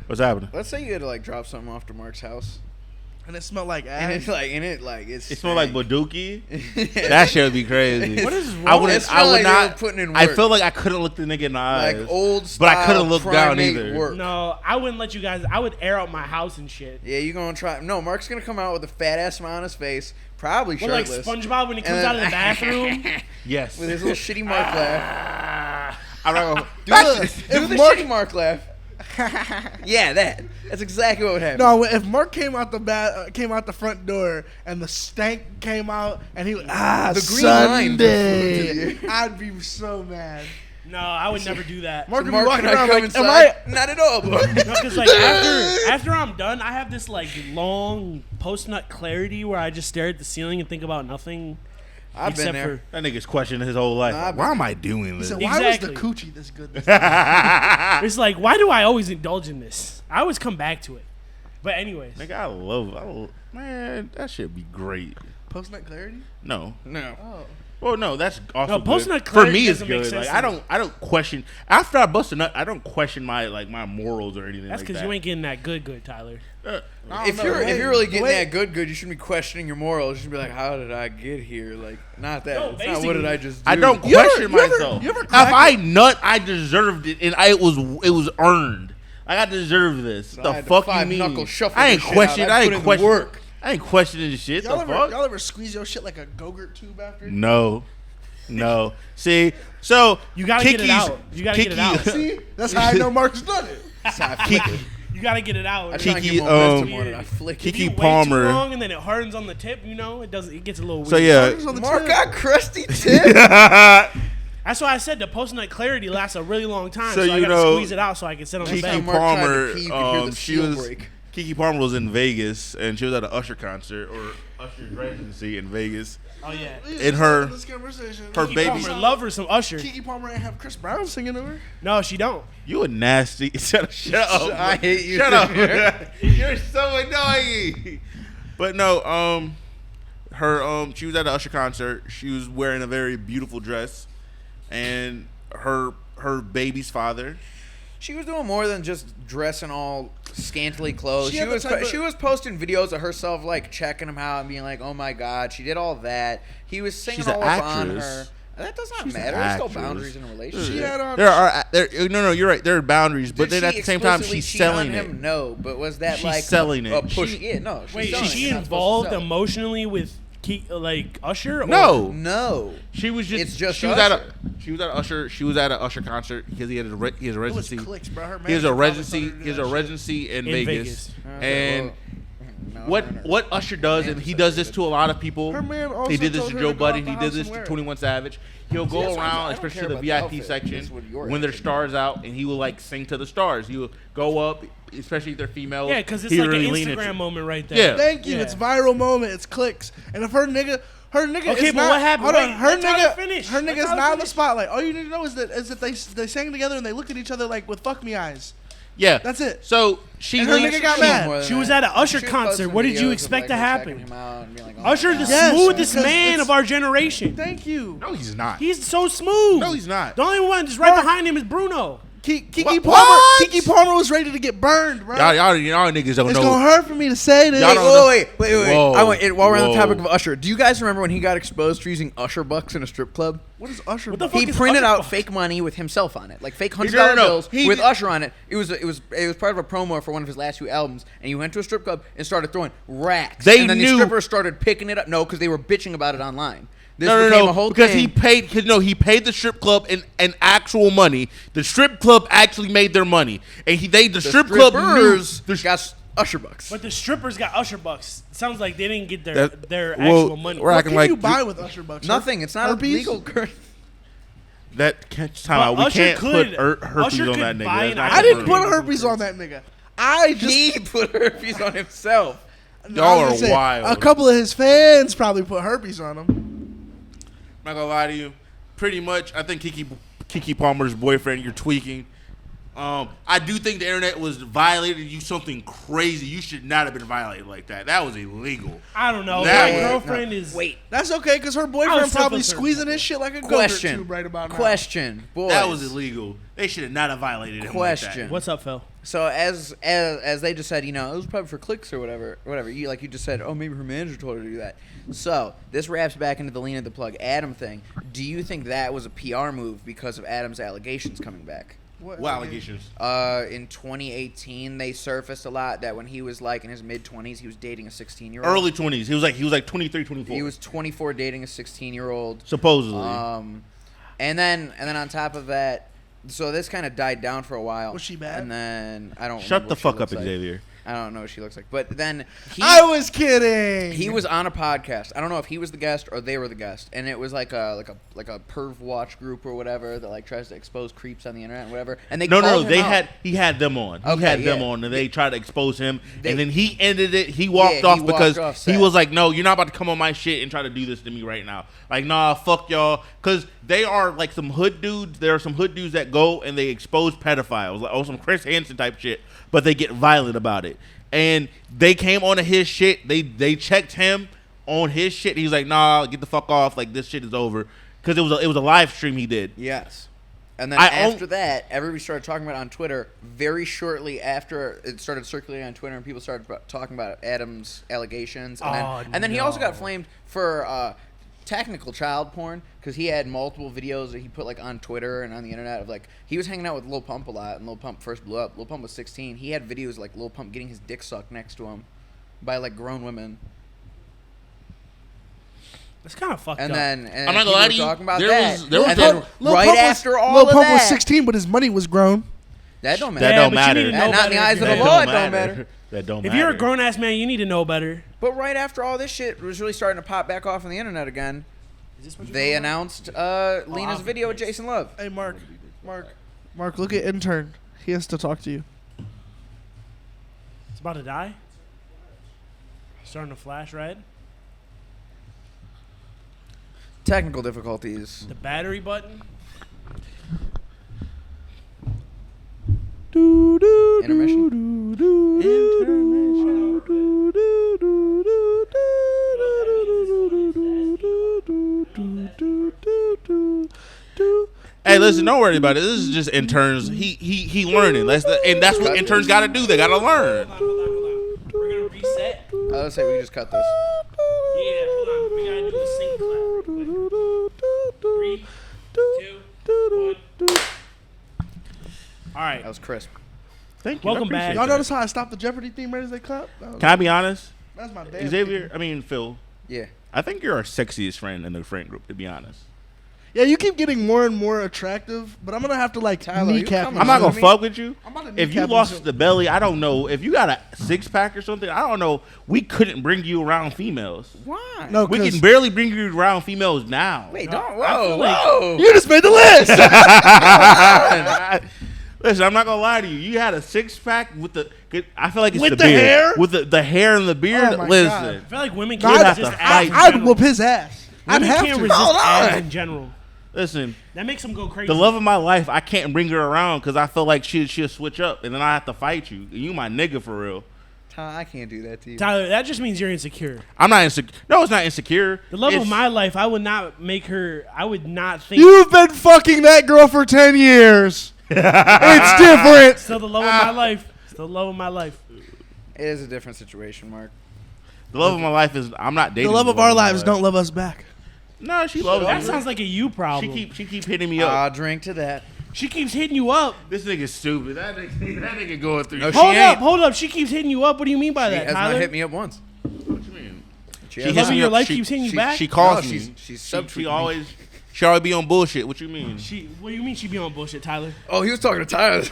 What's happening? Let's say you had to like drop something off to Mark's house, And it smelled like and ass. it's like, it's. It smelled like Baduki. that That shit would be crazy. What is I wrong? wouldn't. It smelled I would like they were not. putting in I work. feel like I couldn't look the nigga in the eyes. like old But I couldn't style look down primate either. Work. No, I wouldn't let you guys. I would air out my house and shit. Yeah, you gonna try? No, Mark's gonna come out with a fat ass smile on his face, probably Well, like shirtless, SpongeBob when he comes And out of then- the bathroom. Yes. with his little shitty Mark laugh. I'm not gonna. Do the shitty Mark laugh. Yeah, that's exactly what would happen. No, if Mark came out the front door and the stank came out and he was The green line Sunday, before- I'd be so mad. No, I would never do that. Mark would be Mark walking and I around come like, inside. Not at all, bro. No, because like after I'm done, I have this like long post nut clarity where I just stare at the ceiling and think about nothing. I've been except there. for That nigga's questioning his whole life. Nah, Like, why am I doing He this? said, why Exactly. was the coochie this good this time? it's like, why do I always indulge in this? I always come back to it. But anyways, Nigga, man, that should be great. Post-nut clarity? No. No. Oh. Well, no, that's also No, good. post-nut For clarity me, it's doesn't make good. sense Like, to me. I don't question after I bust a nut. I don't question my morals or anything. that's like because that. you ain't getting that good, Tyler. I If don't you're know. if you're really The getting way- that good, you shouldn't be questioning your morals. You should be like, how did I get here? Like, not that. No, It's not what did basically- I just do? I don't You ever- question you ever- myself. you ever If crack I nut, I deserved it, and it was earned. Like I deserve this. So the I had to fuck you five mean? knuckle shuffle I ain't this shit question. out. I I put ain't in question. work. I ain't questioning this shit. Y'all The ever, fuck? y'all ever squeeze your shit like a Go-Gurt tube after? No. See, so You gotta get it Kiki's- out. You gotta get it out. See? That's how I know Mark's done it. That's how I flick it. You gotta get it out. I try and Kiki, give more wisdom on it. I flick If it. Kiki you wait Palmer. too long and then it hardens on the tip, you know, it gets a little weird. So yeah, Mark's on the Mark tip. got crusty tip. That's why I said the post-night clarity lasts a really long time. So So I you gotta know, squeeze it out so I can sit on the Kiki bed. Mark tried to Palmer, pee, you could hear the she seal was break. Kiki Palmer was in Vegas and she was at an Usher concert or Usher's residency in Vegas. Oh yeah. We In just her- having this conversation. her Kiki baby- Palmer, love her some Usher. Kiki Palmer ain't have Chris Brown singing to her. No, she don't. You a nasty. Shut up. I hate you. Shut up. You're so annoying. But no, she was at an Usher concert. She was wearing a very beautiful dress, and her baby's father. She was doing more than just dressing all scantily clothed. She She had the was type of- she was posting videos of herself like checking him out and being like, "Oh my God, she did all that." He was singing She's an all up on actress. her. That does not She's an matter. There's still actress. boundaries in a relationship. She had on. No, you're right. There are boundaries, but Did then she at the same time, explicitly she's cheat selling on it. him? No, but was that She's like selling a it. push? She- Yeah, no. She's Wait, selling is it. she She's not supposed to involved sell. emotionally with like Usher? Or? No, No. she was just. It's just she was at Usher. she was at Usher. She was at an Usher concert because he has a It was residency. clicks, bro. Her He has a manager probably residency. told her to do He has that a shit. residency in In Vegas. Okay, And well, no, what Usher does, and he does this to a lot of people. Her man also He did this told to her Joe to go out Budden. the He house did this and to wear it. 21 Savage. He'll See, go that's why I around, don't especially care the about the VIP outfit. section, That's what your when their outfit stars out, and he will like sing to the stars. He will go up, especially if they're females. Yeah, because it's he like really an lean into- Instagram moment right there. Yeah. Thank you. Yeah. It's viral moment. It's clicks. And if her nigga Okay, is but not, what happened? Hold on, Wait, her let Tyler nigga, finish. her Let nigga's Tyler not in the finish. spotlight. All you need to know is that they sang together and they looked at each other like with fuck me eyes. Yeah, That's it. So she And her leans. nigga got She mad. more than She was that. at an Usher She was concert. posting What did you videos of, expect like, to her happen? checking him out and being like, oh my Usher, the God. Yes, smoothest because man it's- of our generation. Thank you. No, he's not. He's so smooth. No, he's not. The only one just right behind him is Bruno. Kiki What? Palmer. What? Kiki Palmer was ready to get burned, bro. Y'all niggas don't It's know. gonna hurt for me to say this. Y'all Wait, don't know. wait. Whoa, While we're on the topic whoa. of Usher, do you guys remember when he got exposed for using Usher bucks in a strip club? What is Usher? What the about? fuck He is printed Usher out bucks? fake money with himself on it, like fake $100 No, no, no. bills He with did- Usher on it. It was part of a promo for one of his last few albums, and he went to a strip club and started throwing racks. They and then the knew- strippers started picking it up. No, because they were bitching about it online. This No, became no, a whole because thing. he paid the strip club in actual money. The strip club actually made their money, and the strip club knew. strippers got Usher bucks. But the strippers got Usher bucks. It sounds like they didn't get That- their well, actual money. we're What acting can like you buy with Usher bucks? Nothing. It's not Herpes? a legal currency. That can't time out. We Usher can't could- put herpes Usher on could that nigga. buy That's an not I didn't gonna put work. herpes on that nigga. I just He put herpes on himself. Y'all I was are gonna say, wild. A couple of his fans probably put herpes on him. I'm not gonna lie to you. Pretty much, I think Kiki Palmer's boyfriend. You're tweaking. I do think the internet was violated you something crazy. You should not have been violated like that. That was illegal. I don't know. That My was- girlfriend is. Wait. That's okay, because her I boyfriend was probably self-concerned. squeezing his shit like a Go-Gurt Question. tube right about now. Question. Boys. That was illegal. They should have not have violated him Question. like that. What's up, Phil? So as they just said, it was probably for clicks or whatever. You just said, oh, maybe her manager told her to do that. So this wraps back into the lean of the plug Adam thing. Do you think that was a PR move because of Adam's allegations coming back? What allegations? In 2018, they surfaced a lot that when he was like in his mid 20s, he was dating a 16-year-old. Early 20s. He was like 23, 24. He was 24 dating a 16-year-old. supposedly. And then on top of that, so this kind of died down for a while. Was she bad? And then I don't. Shut remember the what she fuck up, looks like. Xavier. I don't know what she looks like. But then I was kidding. he was on a podcast. I don't know if he was the guest or they were the guest, and it was like a perv watch group or whatever that like tries to expose creeps on the internet and whatever. And they No, called him out. he had them on. He Okay, had them yeah. on, and they tried to expose him. They- and then he ended it. He walked Yeah, he off walked because off he set. was like, "No, you're not about to come on my shit and try to do this to me right now." Like, nah, fuck y'all, because they are like some hood dudes. There are some hood dudes that go and they expose pedophiles, like some Chris Hansen type shit, but they get violent about it. And they came onto his shit. They checked him on his shit. He's like, "Nah, get the fuck off. Like this shit is over." Because it was a live stream he did. Yes. And then I after that, everybody started talking about it on Twitter. Very shortly after it started circulating on Twitter, and people started talking about Adam's allegations. And then he also got flamed for technical child porn because he had multiple videos that he put like on Twitter and on the internet of like he was hanging out with Lil Pump a lot, and Lil Pump first blew up. Lil Pump was 16. He had videos like Lil Pump getting his dick sucked next to him. by like grown women. That's kind of fucked And up. then I'm not gonna lie to you, talking about there that. was- there was and Lil then Pump- right after all Lil of Pump that, was 16, but his money was grown. that don't That matter. don't but matter. you need to know Not in the better. eyes of the That law, it don't matter. That don't If matter. you're a grown ass man, you need to know better. But right after all this shit was really starting to pop back off on the internet again, they announced Lena's video with Jason Love. Hey, Mark, look at intern. He has to talk to you. It's about to die. Starting to flash red. Technical difficulties. The battery button. Intermission. Hey, listen, don't worry about it. This is just interns. He learning. That's what interns got to do. They got to learn. Hold on. We're gonna reset. I was say we just cut this. Yeah, hold on. We gotta do the sync clap. 3, 2, 1. All right. That was crisp. Thank you. Welcome I appreciate back. Y'all that. notice how I stopped the Jeopardy theme right as they clap? Can I be honest? That's my damn Xavier, theme. Phil, Yeah. I think you're our sexiest friend in the friend group, to be honest. Yeah, you keep getting more and more attractive, but I'm gonna have to like Tyler, you kneecap coming you. I'm not Listen going to to me. fuck with you. I'm about to If you kneecap lost soon. the belly, I don't know. If you got a six-pack or something, I don't know. We couldn't bring you around females. Why? No, We 'cause can barely bring you around females now. Wait, No, don't. I feel Whoa, like- whoa. you just made the list. Listen, I'm not gonna lie to you. You had a six-pack with the. I feel like it's With the the beard. hair? With the hair and the beard. Oh my Listen, God. I feel like women No, can't I'd resist have to abs in fight. I'd general. whoop his ass. I'd Women have can't to. resist Hold on. abs in general. listen. That makes them go crazy. The love of my life, I can't bring her around because I feel like she'll switch up, and then I have to fight you. You my nigga for real. Ty, I can't do that to you. Tyler, that just means you're insecure. I'm not insecure. No, it's not insecure. The love It's- of my life, I would not make her. I would not think. You've been fucking that girl for 10 years. It's different. Still the love of my life. Still the love of my life. It is a different situation, Mark. The love of my life is I'm not dating. The love of my our lives life. don't love us back. No, she loves That me. sounds like a you problem. She keep hitting me up. I'll drink to that. She keeps hitting you up. This nigga's stupid. That nigga going through. No, shit. she Hold up, ain't. hold up. She keeps hitting you up. What do you mean by She that, has Tyler? not hit me up once. What you mean? She She has Love hits of me your up. life She- keeps hitting you she- back? She calls No, me. she's She subtweeting me. always. She always be on bullshit. What you mean? What do you mean she be on bullshit, Tyler? Oh, he was talking to Tyler.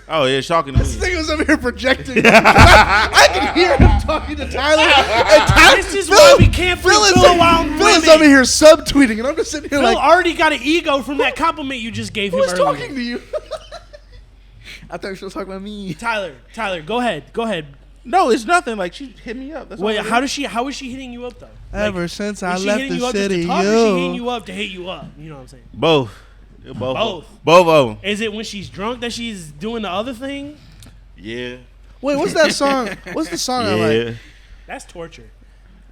Oh yeah, she's talking to This me. nigga was over here projecting. I can hear him talking to Tyler. And Tyler This is why we can't Phil is, Phil around Phil is women. over here subtweeting, and I'm just sitting here Phil like, already got an ego from that compliment you just gave him who's earlier. talking to you? I thought she was talking about me. Tyler, go ahead. No, it's nothing. Like she hit me up. That's all Wait, it how is. is she hitting you up though? Ever since I Is she left hitting you the up just city, to talk, or is she hitting you. you up to hit you up? You know what I'm saying? Both. Both. Both of them. Is it when she's drunk that she's doing the other thing? Yeah. Wait, what's that song? What's the song I Yeah. like? That's torture.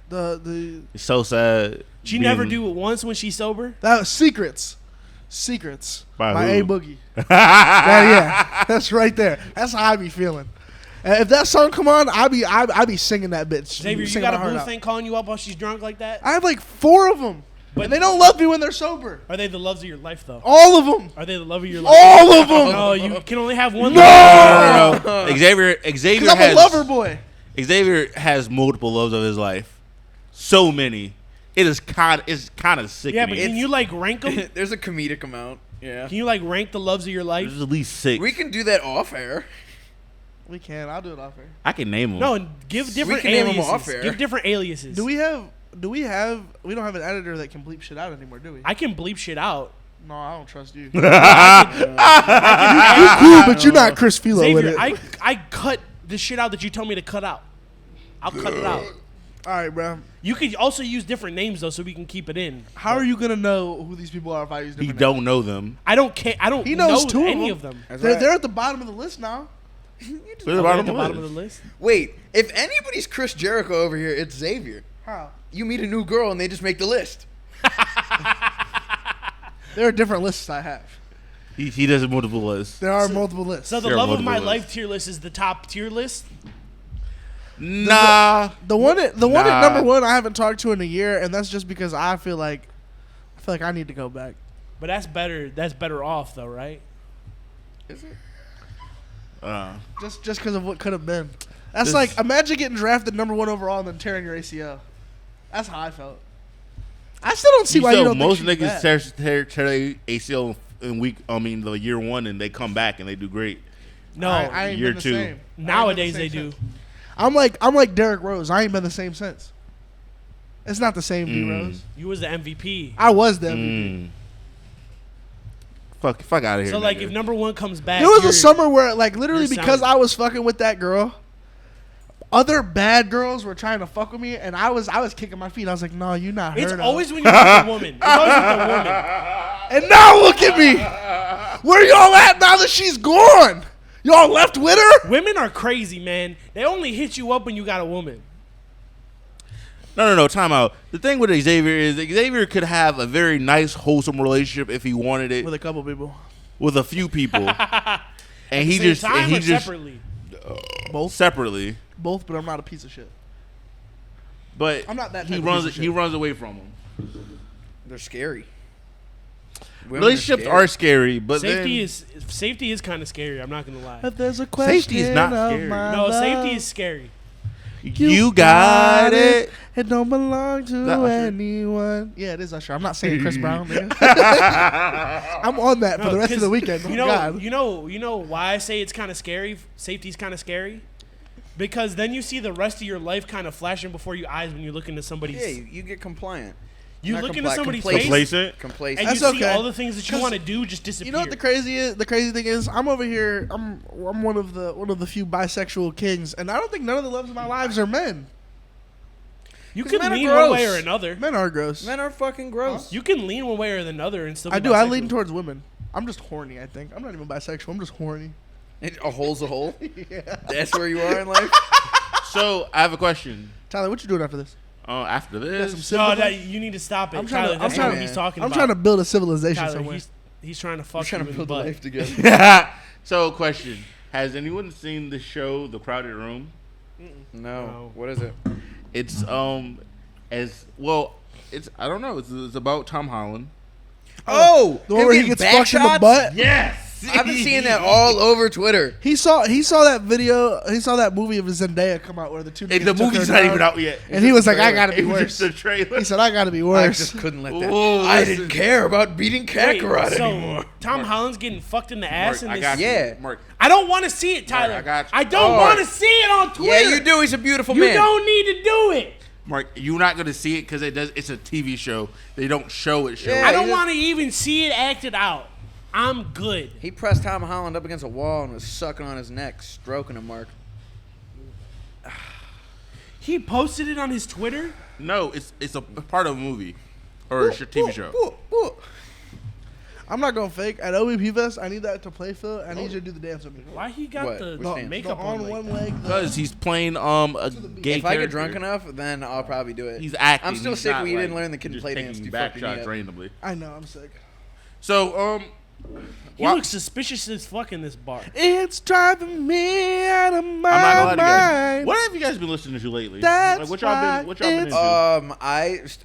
The It's so sad. She never do it once when she's sober. that was Secrets By by who? A Boogie. Yeah, that's right there. That's how I be feeling. And if that song come on, I be singing that bitch. Xavier, you singing got my a heart boo out. thing calling you up while she's drunk like that? I have like 4 of them, But- and they don't love me when they're sober. Are they the loves of your life though? All of them. Are they the love of your life? All of them. No, you can only have one. No! love. No. Xavier Because I'm has a lover boy. Xavier has multiple loves of his life. So many. It's kind of sickening. Yeah, but can you like rank them? There's a comedic amount. Yeah. Can you like rank the loves of your life? There's at least 6. We can do that off air. We can. I'll do it off air. I can name them. No, and give different can name 'em aliases. off air. Give different aliases. Do we have? We don't have an editor that can bleep shit out anymore, do we? I can bleep shit out. No, I don't trust you. I You cool, but you're not Chris Philo with Xavier, it. I cut the shit out that you told me to cut out. I'll cut it out. All right, bro. You could also use different names though, so we can keep it in. How are you gonna know who these people are if I use He different don't know them. I don't care. I don't He knows know 2 any of of them. them. names? That's They're right. at the bottom of the list now. They're Are the they bottom at the of bottom the of the list. list. Wait, if anybody's Chris Jericho over here, it's Xavier. How? You meet a new girl and they just make the list. There are different lists I have. He does multiple lists. There are multiple lists. So the There are love of my multiple life lists. tier list is the top tier list. Nah. the one at Nah. number 1 I haven't talked to in a year, and that's just because I feel like I need to go back. But that's better. That's better off though, right? Is it? Just because of what could have been. That's This- like, imagine getting drafted #1 overall and then tearing your ACL. That's how I felt. I still don't see why you don't most think she's niggas bad. tear their ACL in the year 1 and they come back and they do great. No, I ain't year been the 2. same. I ain't been the nowadays same they do. since. I'm like Derrick Rose. I ain't been the same since. It's not the same, D Rose. You was the MVP. I was the MVP. Fuck out of here. So like, nigga. if #1 comes back, There was you're- a summer where, like, literally you're because sound. I was fucking with that girl, other bad girls were trying to fuck with me, and I was kicking my feet. I was like, "No, you not It's heard of." always when you're with a woman. It's always with a woman. And now look at me. Where y'all at now that she's gone? Y'all left with her? Women are crazy, man. They only hit you up when you got a woman. No. Time out. The thing with Xavier is Xavier could have a very nice, wholesome relationship if he wanted it With a couple people. with a few people, and he Same just time and he or just separately. Both. separately. Both, but I'm not a piece of shit. But I'm not that he type of runs. piece of He shit. runs away from him. They're scary. Women are Relationships scary. are scary, but Safety is kind of scary. I'm not gonna lie. If there's a question Safety is not of scary. my No, love, safety is scary. you got it. It don't belong to that Usher? anyone. Yeah, it is Usher. I'm not saying Chris Brown, nigga. I'm on that for the rest of the weekend. You Oh, know, God. you know why I say it's kind of scary. Safety's kind of scary, because then you see the rest of your life kind of flashing before your eyes when you look into somebody's. Yeah, you get compliant. you Not look into somebody's complacent. face, Complacent. and That's you see okay. all the things that you 'Cause want to do just disappear. You know what the crazy thing is? I'm over here. I'm one of the few bisexual kings, and I don't think none of the loves of my lives are men. You 'Cause can men are lean one way gross. or another. Men are gross. Men are fucking gross. You can lean one way or another and still. Be I do. I bisexual. lean towards women. I'm just horny. I think I'm not even bisexual. I'm just horny. A hole's a hole. That's where you are in life. So I have a question. Tyler, what you doing after this? After Got this, some No, sympathy? you need to stop it. I'm trying to- Tyler, that's I'm not trying what he's to- talking I'm about. trying to build a civilization Tyler, somewhere. he's trying to fuck Trying you to in build the a butt. life together. so question: has anyone seen the show The Crowded Room? No. What is it? It's as well. It's I don't know. It's about Tom Holland. Oh, the one where he gets fucked in the butt. Yes, I've been seeing that all over Twitter. He saw that video. He saw that movie of Zendaya come out where the two. And niggas the took movie's her not down. even out yet. And he was like, "I gotta It be was worse." just a trailer. He said, "I gotta be I worse." just couldn't let that. Whoa, I listen. didn't care about beating Wait, Kakarot so anymore. Tom Holland's getting fucked in the ass Mark, in I this. got you. Yeah. Mark. I don't want to see it, Tyler. I got you. I don't Oh. want to see it on Twitter. Yeah, you do. He's a beautiful You man. don't need to do it. Mark, you're not gonna see it because it's a TV show. They don't show it. Yeah. I don't he want to even see it acted out. I'm good. He pressed Tom Holland up against a wall and was sucking on his neck, stroking him, Mark. He posted it on his Twitter. No, it's a part of a movie or a TV show. I'm not gonna fake. At OEP Fest, I need that to play, Phil. I need you to do the dance with me. Why he got What? the Which dance? makeup The on on like one that? leg. Because he's playing a gay If I character. get drunk enough, then I'll probably do it. He's acting. I'm still He's sick not, when you like, didn't learn the kid just play taking dance. You back fucked me shots up. randomly. I know. I'm sick. So He why- looks suspicious as fuck in this bar. It's driving me out of my I'm not gonna lie to you guys. mind. What have you guys been listening to lately? That's Like, what y'all been into?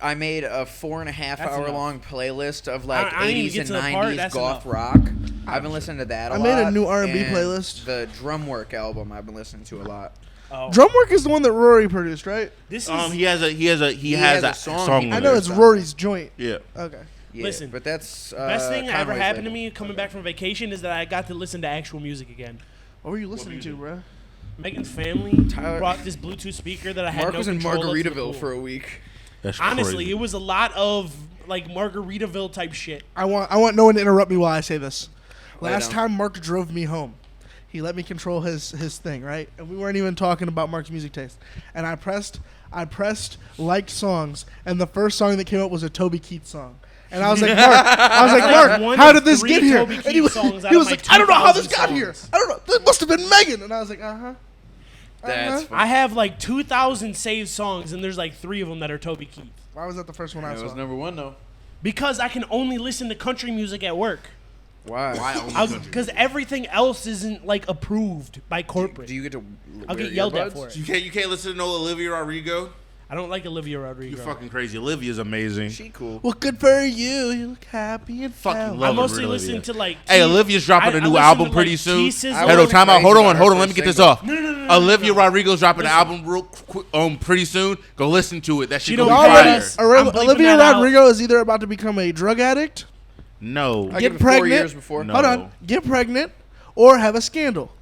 I made a 4.5 That's hour enough. long playlist of like I didn't even 80s get and to the part, 90s that's goth enough. rock. I've been listening to that a I lot. made a new R&B and playlist. The Drumwork album I've been listening to a lot. Oh, Drumwork is the one that Rory produced, right? this is he has a song song. he with I know it. it's stuff. Rory's joint. Yeah. Okay. Yeah, Listen, but that's best thing that ever Conway's happened to label. me coming back from vacation is that I got to listen to actual music again. What were you listening to, bro? Megan's family Tyler- brought this Bluetooth speaker that I had Mark no was in control of to the Margaritaville pool. for a week. That's Honestly, crazy. it was a lot of like Margaritaville type shit. I want no one to interrupt me while I say this. Lay Last down. time Mark drove me home, he let me control his thing, right? And we weren't even talking about Mark's music taste. And I pressed liked songs, and the first song that came up was a Toby Keith song. And I was like, Mark, one how of did this three get here? Toby And Keith he was, songs out he of was my like, I don't know how this 2,000 got here. songs. I don't know. This must have been Megan. And I was like, That's Uh-huh. I have like 2,000 saved songs, and there's like 3 of them that are Toby Keith. Why was that the first one I It was saw? number one though. Because I can only listen to country music at work. Why? Because everything else isn't like approved by corporate. Do you get to? I'll wear get yelled at earbuds? for it. You can't listen to no Olivia Rodrigo. I don't like Olivia Rodrigo. You're fucking crazy. Olivia's amazing. She cool. Well, good for you. You look happy and Fucking healthy. love I mostly Olivia. listen to like. Hey, Olivia's dropping a new listen album to, pretty like, soon. T-Sizzle. I Hold on, wasn't time out. crazy Hold about on. her Hold on. Let first me get this single. off. No. Olivia Rodrigo's dropping an album real quick, pretty soon. Go listen to it. That shit She gonna don't be care. fire. Yes. I'm bleeping Olivia that out. Rodrigo is either about to become a drug addict, No. I get give it 4 pregnant. years before. No. Hold on, get pregnant, or have a scandal.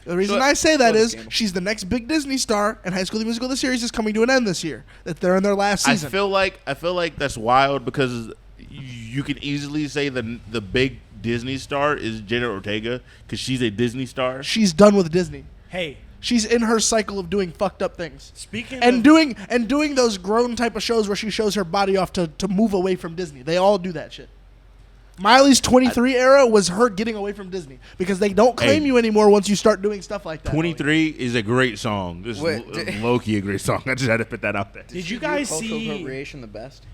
The reason So- I say that so is scandal. she's the next big Disney star, and High School Musical the series is coming to an end this year. That they're in their last I season. feel like that's wild because you could easily say the big Disney star is Jenna Ortega because she's a Disney star. She's done with Disney. Hey, She's in her cycle of doing fucked up things. speaking And of, doing those grown type of shows where she shows her body off to move away from Disney. They all do that shit. Miley's 23 era was her getting away from Disney because they don't claim Hey. you anymore once you start doing stuff like that. 23 is a great song. This Wait, is low-key a great song. I just had to put that out there. did you She do guys cultural see? appropriation the best?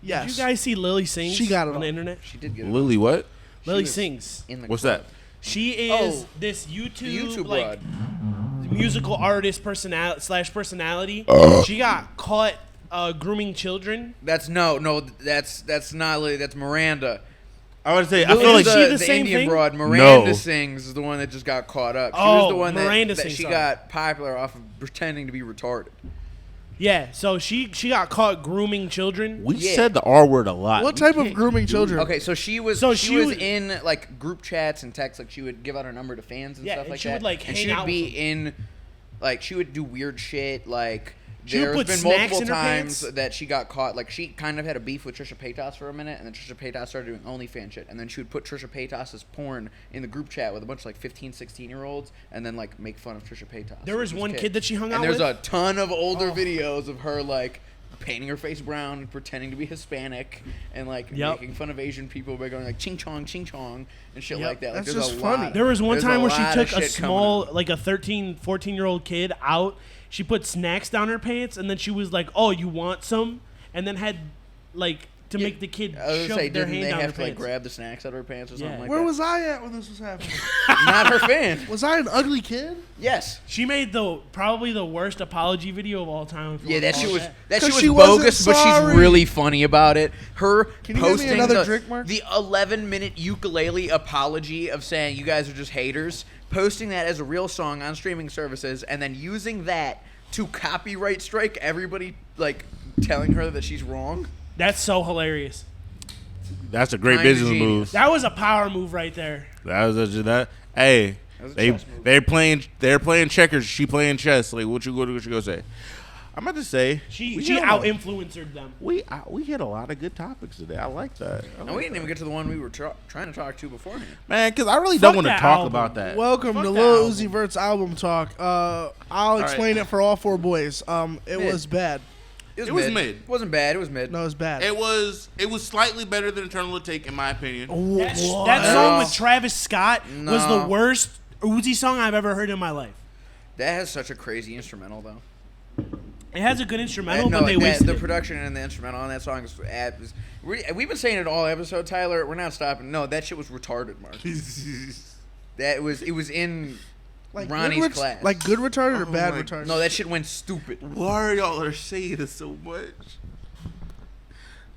Yes. Did you guys see Lily Sings? She got it on all. the internet. She did get it. Lily, what? Lily was Sings. In the What's club. that? She is Oh, this The YouTube, YouTube like broad. musical artist personality. She got caught grooming children. That's that's not Lily. That's Miranda. I would say I Lily feel is like she the the same Indian thing? broad. Miranda No. Sings is the one that just got caught up. She was Oh, the one Miranda that Sings, she sorry. got popular off of pretending to be retarded. Yeah, so she got caught grooming children. we Yeah. said the R word a lot. What We type of can't grooming do- children? Okay, so she was So she she was was- in like group chats and texts. Like she would give out her number to fans and Yeah, stuff and like she that. would, like, and hang she would out be with in, like she would do weird shit. Like She would there's put been snacks multiple in her times pants? that she got caught. Like she kind of had a beef with Trisha Paytas for a minute, and then Trisha Paytas started doing OnlyFans shit, and then she would put Trisha Paytas's porn in the group chat with a bunch of like 15, 16-year-olds, and then like make fun of Trisha Paytas. There was one kid that she hung out and there's with? a ton of older videos of her like painting her face brown and pretending to be Hispanic and like Yep. making fun of Asian people by going like ching chong and shit Yep. like that. Like, That's there's just a funny. lot- There was one there's time where she lot of took a shit coming small, up. like a 13, 14-year-old kid out. She put snacks down her pants, and then she was like, "Oh, you want some?" And then had like to make the kid I was shove gonna say, their didn't hand they down have her to like pants. grab the snacks out of her pants or something Yeah. like Where that? was I at when this was happening? Not her fan. Was I an ugly kid? Yes. She made probably the worst apology video of all time. if you Yeah, wanna that call shit it was that. that 'Cause shit she was wasn't bogus, but sorry. she's really funny about it. Her Can you give me posting another drink, Mark? the 11-minute ukulele apology of saying you guys are just haters, posting that as a real song on streaming services, and then using that to copyright strike everybody, like telling her that she's wrong. That's so hilarious. That's a great Kinda business genius. move. That was a power move right there. That was that. Hey, That was a they chess move. they're playing checkers. She playing chess. Like what you go say? I'm about to say She we hit a- out influencered them. We hit a lot of good topics today. I like that. I And like we didn't that. even get to the one we were trying to talk to beforehand. Man, because I really Fuck don't want to that talk album. about that. Welcome Fuck to that Lil album. Uzi Vert's album talk. I'll explain it for all four boys. It Mid. was bad. It was mid. It wasn't bad. It was mid. No, it was bad. It was slightly better than Eternal Take in my opinion. That What? song with Travis Scott was the No. worst Uzi song I've ever heard in my life. That has such a crazy instrumental though. It has a good instrumental, No, but they wasted the it. production and the instrumental on that song we've been saying it all episode, Tyler. We're not stopping. No, that shit was retarded, Mark. It was in like Ronnie's good class. like good retarded or Oh bad my- retarded? No, that shit went stupid. Why y'all are saying it so much?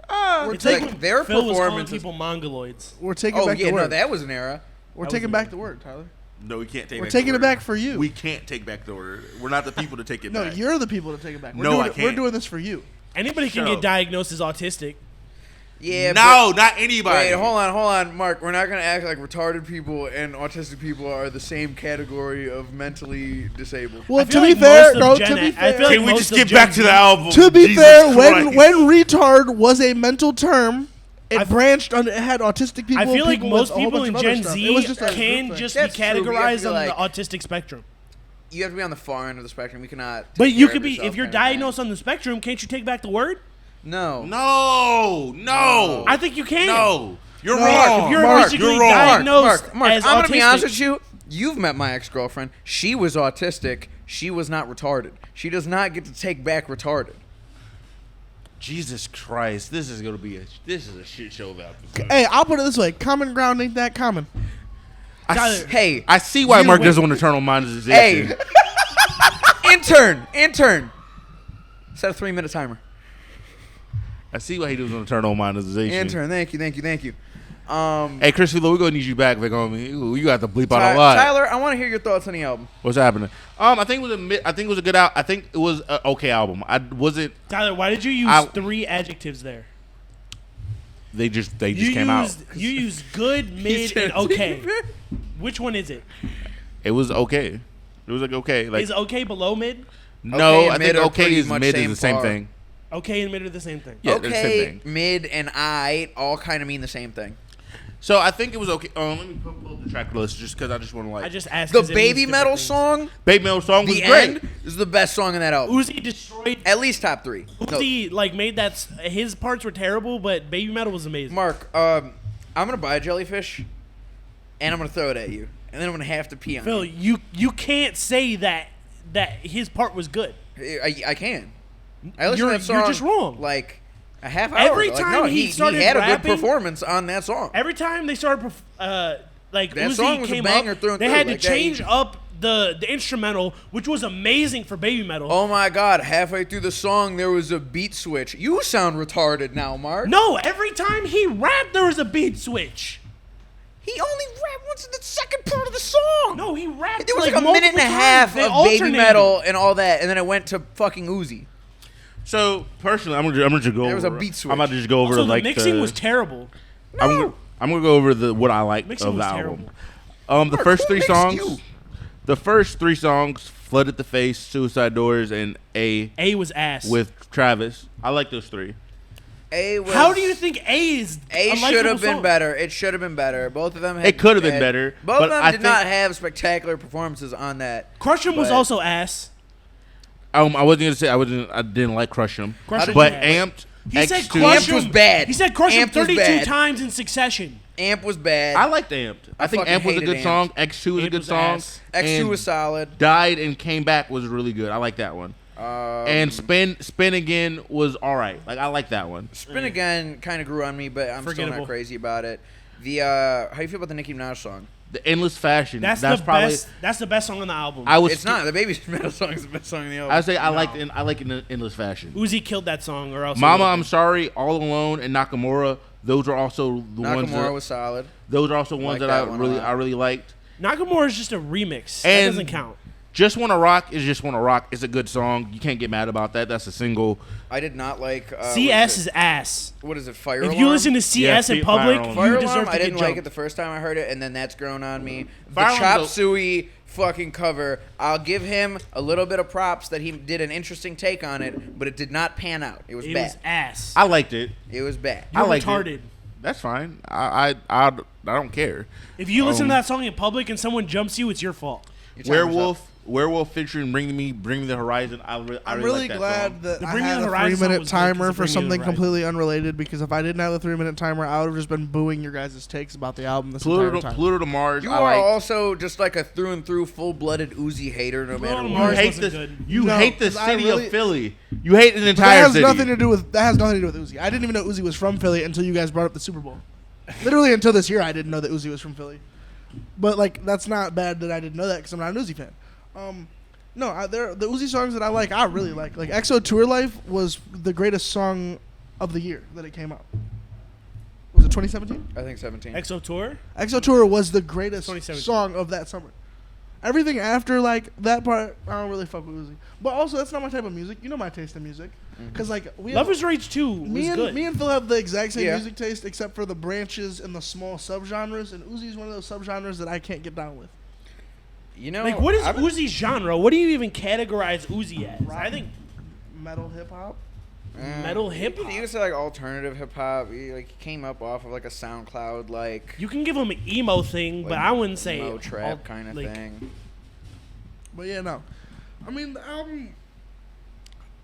It's like when their Phil was calling performances- people mongoloids. We're taking Oh back yeah, the no, word. that was an era. We're that taking was back weird. the word, Tyler. No, we can't take. We're back taking the it word. back for you. We can't take back the word. We're not the people to take it No, back. you're the people to take it back. We're No, doing I it- We're can't. doing this for you. Anybody can Show. get diagnosed as autistic. Yeah. No, not anybody. Wait, hold on, Mark. We're not gonna act like retarded people and autistic people are the same category of mentally disabled. Well, I to feel be like fair, most of no. Gen To be X- I fair, feel like Can we most just of get Gen back to Z the album? to be Jesus fair, Christ. when retard was a mental term, it branched on. It had autistic people. I feel like people with most a whole people bunch in of other Gen stuff. Z It was just a can group just thing. be That's true, but you have to categorized be on like- the autistic spectrum. You have to be on the far end of the spectrum. You cannot. But take you care could of be, yourself if you're kind of thing. diagnosed on the spectrum, can't you take back the word? No. No. I think you can. No. You're No, wrong. if you're Mark, physically you're wrong. diagnosed Mark, as I'm gonna be honest autistic, with you. You've met my ex-girlfriend. She was autistic. She was not retarded. She does not get to take back retarded. Jesus Christ, this is a shit show of episode. Hey, I'll put it this way: common ground ain't that common. Tyler, Hey, I see why You Mark went- doesn't want to turn on monetization. hey, intern. Set a 3-minute timer. I see what he was going to turn on monetization. Intern, thank you. Hey, Chris Philo, we're going to need you back, Vic, on me. You got to bleep out a lot. Tyler, I want to hear your thoughts on the album. What's happening? I think it was a good album. I think it was an okay album. Tyler, why did you use 3 adjectives there? They just came out. You used good, mid, and okay. Which one is it? It was okay. It was like okay. Like, is okay below mid? No, Okay, I think okay is mid is the same thing. Okay and mid are the same thing. Yeah, they're the same Okay, thing. mid, and I all kind of mean the same thing. So I think it was okay. Let me pull up the track list just because I just want to I just asked. The 'cause it means Baby different Metal things. song, Baby Metal song was The great. End, is the best song in that album. Uzi destroyed. At least top 3. No, Uzi made that. His parts were terrible, but Baby Metal was amazing. Mark, I'm gonna buy a jellyfish, and I'm gonna throw it at you, and then I'm gonna have to pee on Phil, you. you can't say that his part was good. I can. I listened to that song. You're just wrong. Like a half hour. Every ago. time no, he started had a good rapping- performance on that song. Every time they started, That Uzi song was a came banger up, through and they through, had to like that. change up the instrumental, which was amazing for Baby Metal. Oh my God! Halfway through the song, there was a beat switch. You sound retarded now, Mark. No, every time he rapped, there was a beat switch. He only rapped once in the second part of the song. No, he rapped. There was like a multiple minute and a times. half They of Baby alternated. Metal and all that, and then it went to fucking Uzi. So personally, I'm gonna just go. There was over, a beat switch. I'm about to just go over So like the mixing was terrible. I'm gonna go over what I like Mixing of the was album. terrible. The Mark, first who 3 mixed songs. you? The first 3 songs, "Flooded the Face," "Suicide Doors," and "A" A was ass. with Travis. I like those 3. A was, How do you think A is? A a should likable have been song? better. It should have been better. Both of them. It could have been better, Both but of them I did think- not have spectacular performances on that. Crush 'Em was but- also ass. I wasn't gonna say I didn't like Crush 'Em, Crush 'Em but was Amped. He said X2. Crush Amped was 'Em- bad. He said Crush 'Em Amped was 32 bad. times in succession. Amp was bad. I liked Amped. I think fucking Amp was a hated good Amped. song. X2 was a Amped good was song. ass. X2 and was solid. Died and Came Back was really good. I like that one. And Spin Again was all right. Like I like that one. Spin Again kind of grew on me, but I'm still Forgettable. not crazy about it. The how you feel about the Nicki Minaj song? The Endless Fashion. That's the probably. best. That's the best song on the album. I was. It's not. The Baby Metal song is the best song in the album. I would say I like in Endless Fashion. Uzi killed that song, or else. Mama, it I'm would've Sorry, All Alone, and Nakamura. Those are also the ones. Nakamura was solid. Those are also ones like that that one a lot. I really liked. been. Nakamura is just a remix. That And- doesn't count. Just Wanna Rock is Just Wanna Rock. It's a good song. You can't get mad about that. That's a single. I did not like. CS is ass. What is it? Fire If Alarm? you listen to CS in Fire public, Alarm. you Fire deserve Alarm, to I get didn't like jumped. it the first time I heard it, and then that's grown on me. The Fire Chop Alarm's Suey fucking cover. I'll give him a little bit of props that he did an interesting take on it, but it did not pan out. It was It bad. was ass. I liked it. It was bad. I You're liked it. retarded. That's fine. I don't care. If you listen to that song in public and someone jumps you, it's your fault. Your timer's up. Werewolf featuring Bring Me the Horizon. I'm really really like that glad song. that The I Bring Me had the a Horizon song 3-minute was good 'cause timer of for Bring Me the something Horizon. completely unrelated. Because if I didn't have the 3-minute timer, I would have just been booing your guys' takes about the album this entire time. Pluto to Mars. You I are like. also just like a through and through full-blooded Uzi hater, no matter to You what. Mars hate wasn't this. good. You No, hate the 'cause I city really- of Philly. You hate an But entire that has city. nothing to do with Uzi. I didn't even know Uzi was from Philly until you guys brought up the Super Bowl. Literally until this year, I didn't know that Uzi was from Philly. But like, that's not bad that I didn't know that because I'm not an Uzi fan. No, the Uzi songs that I really like. Like EXO Tour Life was the greatest song of the year that it came out. Was it 2017? I think 17. EXO Tour? EXO Tour was the greatest 2017. song of that summer. Everything after like that part, I don't really fuck with Uzi. But also, that's not my type of music. You know my taste in music, because like we have, Lovers Rage 2 was me good. and Phil have the exact same Yeah. music taste, except for the branches and the small subgenres. And Uzi is one of those subgenres that I can't get down with. You know, Like, what is I've- Uzi's genre? What do you even categorize Uzi as? I think Metal hip hop. metal hip hop. You could say like alternative hip hop. He came up off of like a SoundCloud like You can give him an emo thing, but I wouldn't say emo trap all- kind of like, thing. But yeah, no. I mean, the album,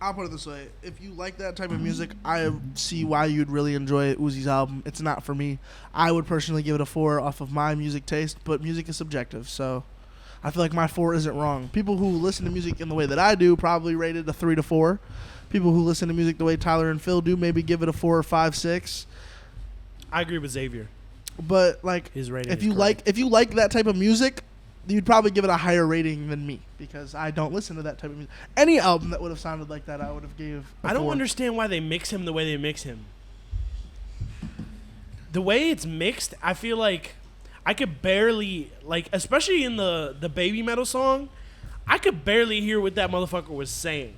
I'll put it this way. If you like that type of music, I see why you'd really enjoy Uzi's album. It's not for me. I would personally give it a 4 off of my music taste, but music is subjective, so I feel like my 4 isn't wrong. People who listen to music in the way that I do probably rate it a 3 to 4. People who listen to music the way Tyler and Phil do maybe give it a 4 or 5, 6. I agree with Xavier. But like, His rating if is you correct. like that type of music, you'd probably give it a higher rating than me because I don't listen to that type of music. Any album that would have sounded like that, I would have gave. I don't understand why they mix him the way they mix him. The way it's mixed, I feel like I could barely, like, especially in the Baby Metal song, I could barely hear what that motherfucker was saying.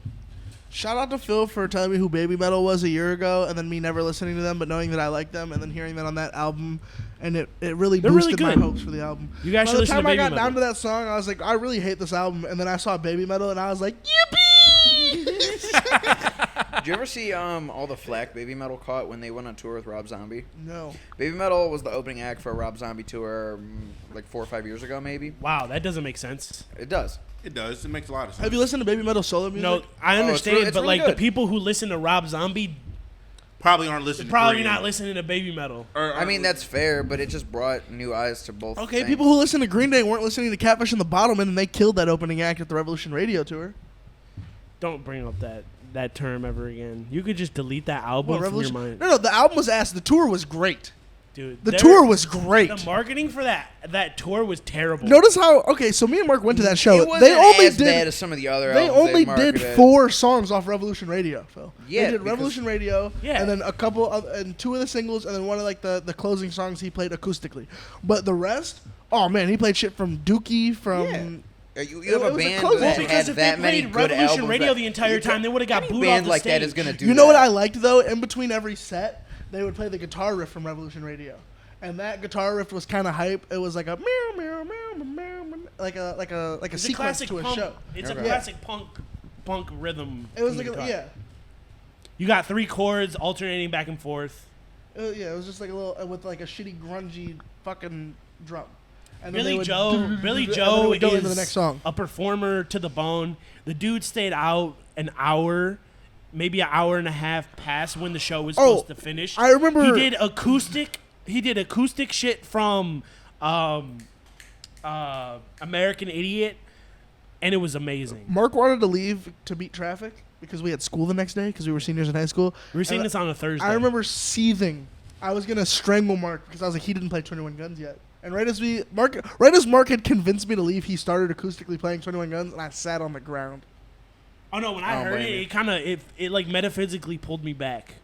Shout out to Phil for telling me who Baby Metal was a year ago, and then me never listening to them, but knowing that I like them, and then hearing that on that album, and it really They're boosted really my good. hopes for the album. You guys should By the listen to time I Baby got Metal. down to that song, I was like, I really hate this album, and then I saw Baby Metal, and I was like, yippee! Did you ever see all the flack Baby Metal caught when they went on tour with Rob Zombie? No. Baby Metal was the opening act for a Rob Zombie tour like 4 or 5 years ago, maybe. Wow, that doesn't make sense. It does. It does. It makes a lot of sense. Have you listened to Baby Metal solo music? No, I it's understand, really- it's but really like the good. people who listen to Rob Zombie, Probably aren't listening. probably to not listening to Baby Metal. I mean, that's fair, but it just brought new eyes to both. Okay, things. people who listen to Green Day weren't listening to Catfish and the Bottlemen, and they killed that opening act at the Revolution Radio tour. Don't bring up that term ever again. You could just delete that album What, from your Revolution? mind. No, the album was ass. The tour was great. Dude, The tour was great. The marketing for that tour was terrible. Notice how so me and Mark went to that show. It wasn't They only as bad did as some of the other. they albums only marketed. did 4 songs off Revolution Radio. Phil. Yeah, they did because- Revolution Radio, Yeah. and then a couple and 2 of the singles, and then one of like the closing songs he played acoustically. But the rest, oh man, he played shit from Dookie, from. Yeah. You It have a was a band closing that song. because had if that they many played good Revolution albums Radio that- the entire time, they would have got any booed band off the like stage. that is gonna do. You know what that. I liked though? In between every set, they would play the guitar riff from Revolution Radio, and that guitar riff was kind of hype. It was like a meow meow meow meow, meow, like a It's a sequence classic to a punk. show. It's a Okay. classic punk rhythm. It was from like the guitar. yeah. You got 3 chords alternating back and forth. Yeah, it was just like a little with like a shitty grungy fucking drum. And then they Billy would Joe and then it Joe would go is into the next song. a performer to the bone. The dude stayed out an hour, maybe an hour and a half past when the show was supposed to finish. I remember- he did acoustic. He did acoustic shit from American Idiot, and it was amazing. Mark wanted to leave to beat traffic because we had school the next day because we were seniors in high school. We were seeing And this on a Thursday. I remember seething. I was gonna strangle Mark because I was like, he didn't play 21 Guns yet. And right as Mark had convinced me to leave, he started acoustically playing 21 Guns, and I sat on the ground. Oh no! When I I don't heard blame it, you. it kind of it like metaphysically pulled me back.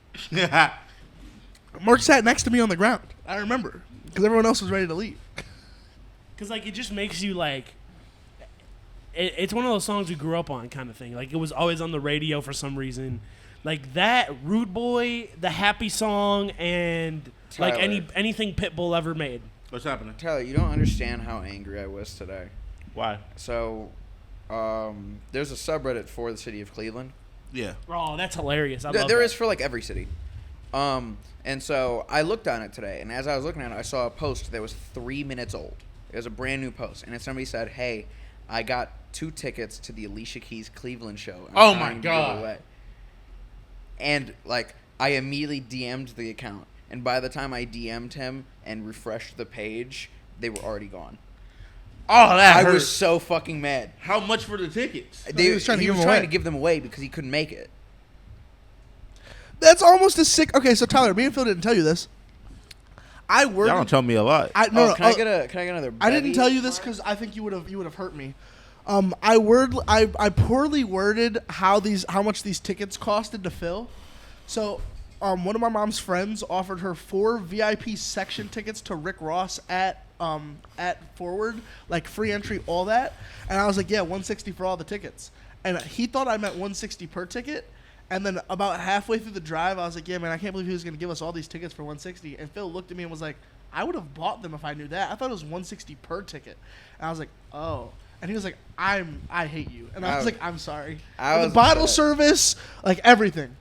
Mark sat next to me on the ground. I remember because everyone else was ready to leave. Cause like it just makes you like. It's one of those songs we grew up on, kind of thing. Like it was always on the radio for some reason. Like that, Rude Boy, the Happy song, and like Tyler. anything Pitbull ever made. What's happening? Tyler, you don't understand how angry I was today. Why? So, there's a subreddit for the city of Cleveland. Yeah. Oh, that's hilarious! I There love there that. is for like every city. And so I looked on it today, and as I was looking at it, I saw a post that was 3 minutes old. It was a brand new post, and somebody said, "Hey, I got 2 tickets to the Alicia Keys Cleveland show. I'm Oh trying my to give God. away." And like, I immediately DM'd the account, and by the time I DM'd him and refreshed the page, they were already gone. Oh, that I hurt. was so fucking mad. How much for the tickets? he was trying to give them away. give them away because he couldn't make it. That's almost as sick. Okay, so Tyler, me and Phil didn't tell you this. I worked. Y'all don't tell me a lot. I no, no, Can I get another? I didn't Bevy? tell you this because I think you would have hurt me. I poorly worded how much these tickets costed to fill. So, one of my mom's friends offered her 4 VIP section tickets to Rick Ross at Forward, like free entry, all that. And I was like, yeah, $160 for all the tickets. And he thought I meant $160 per ticket. And then about halfway through the drive, I was like, yeah, man, I can't believe he was going to give us all these tickets for $160. And Phil looked at me and was like, I would have bought them if I knew that. I thought it was $160 per ticket. And I was like, oh. And he was like, I hate you. And I was like, I'm sorry. I The was bottle upset. service, like everything.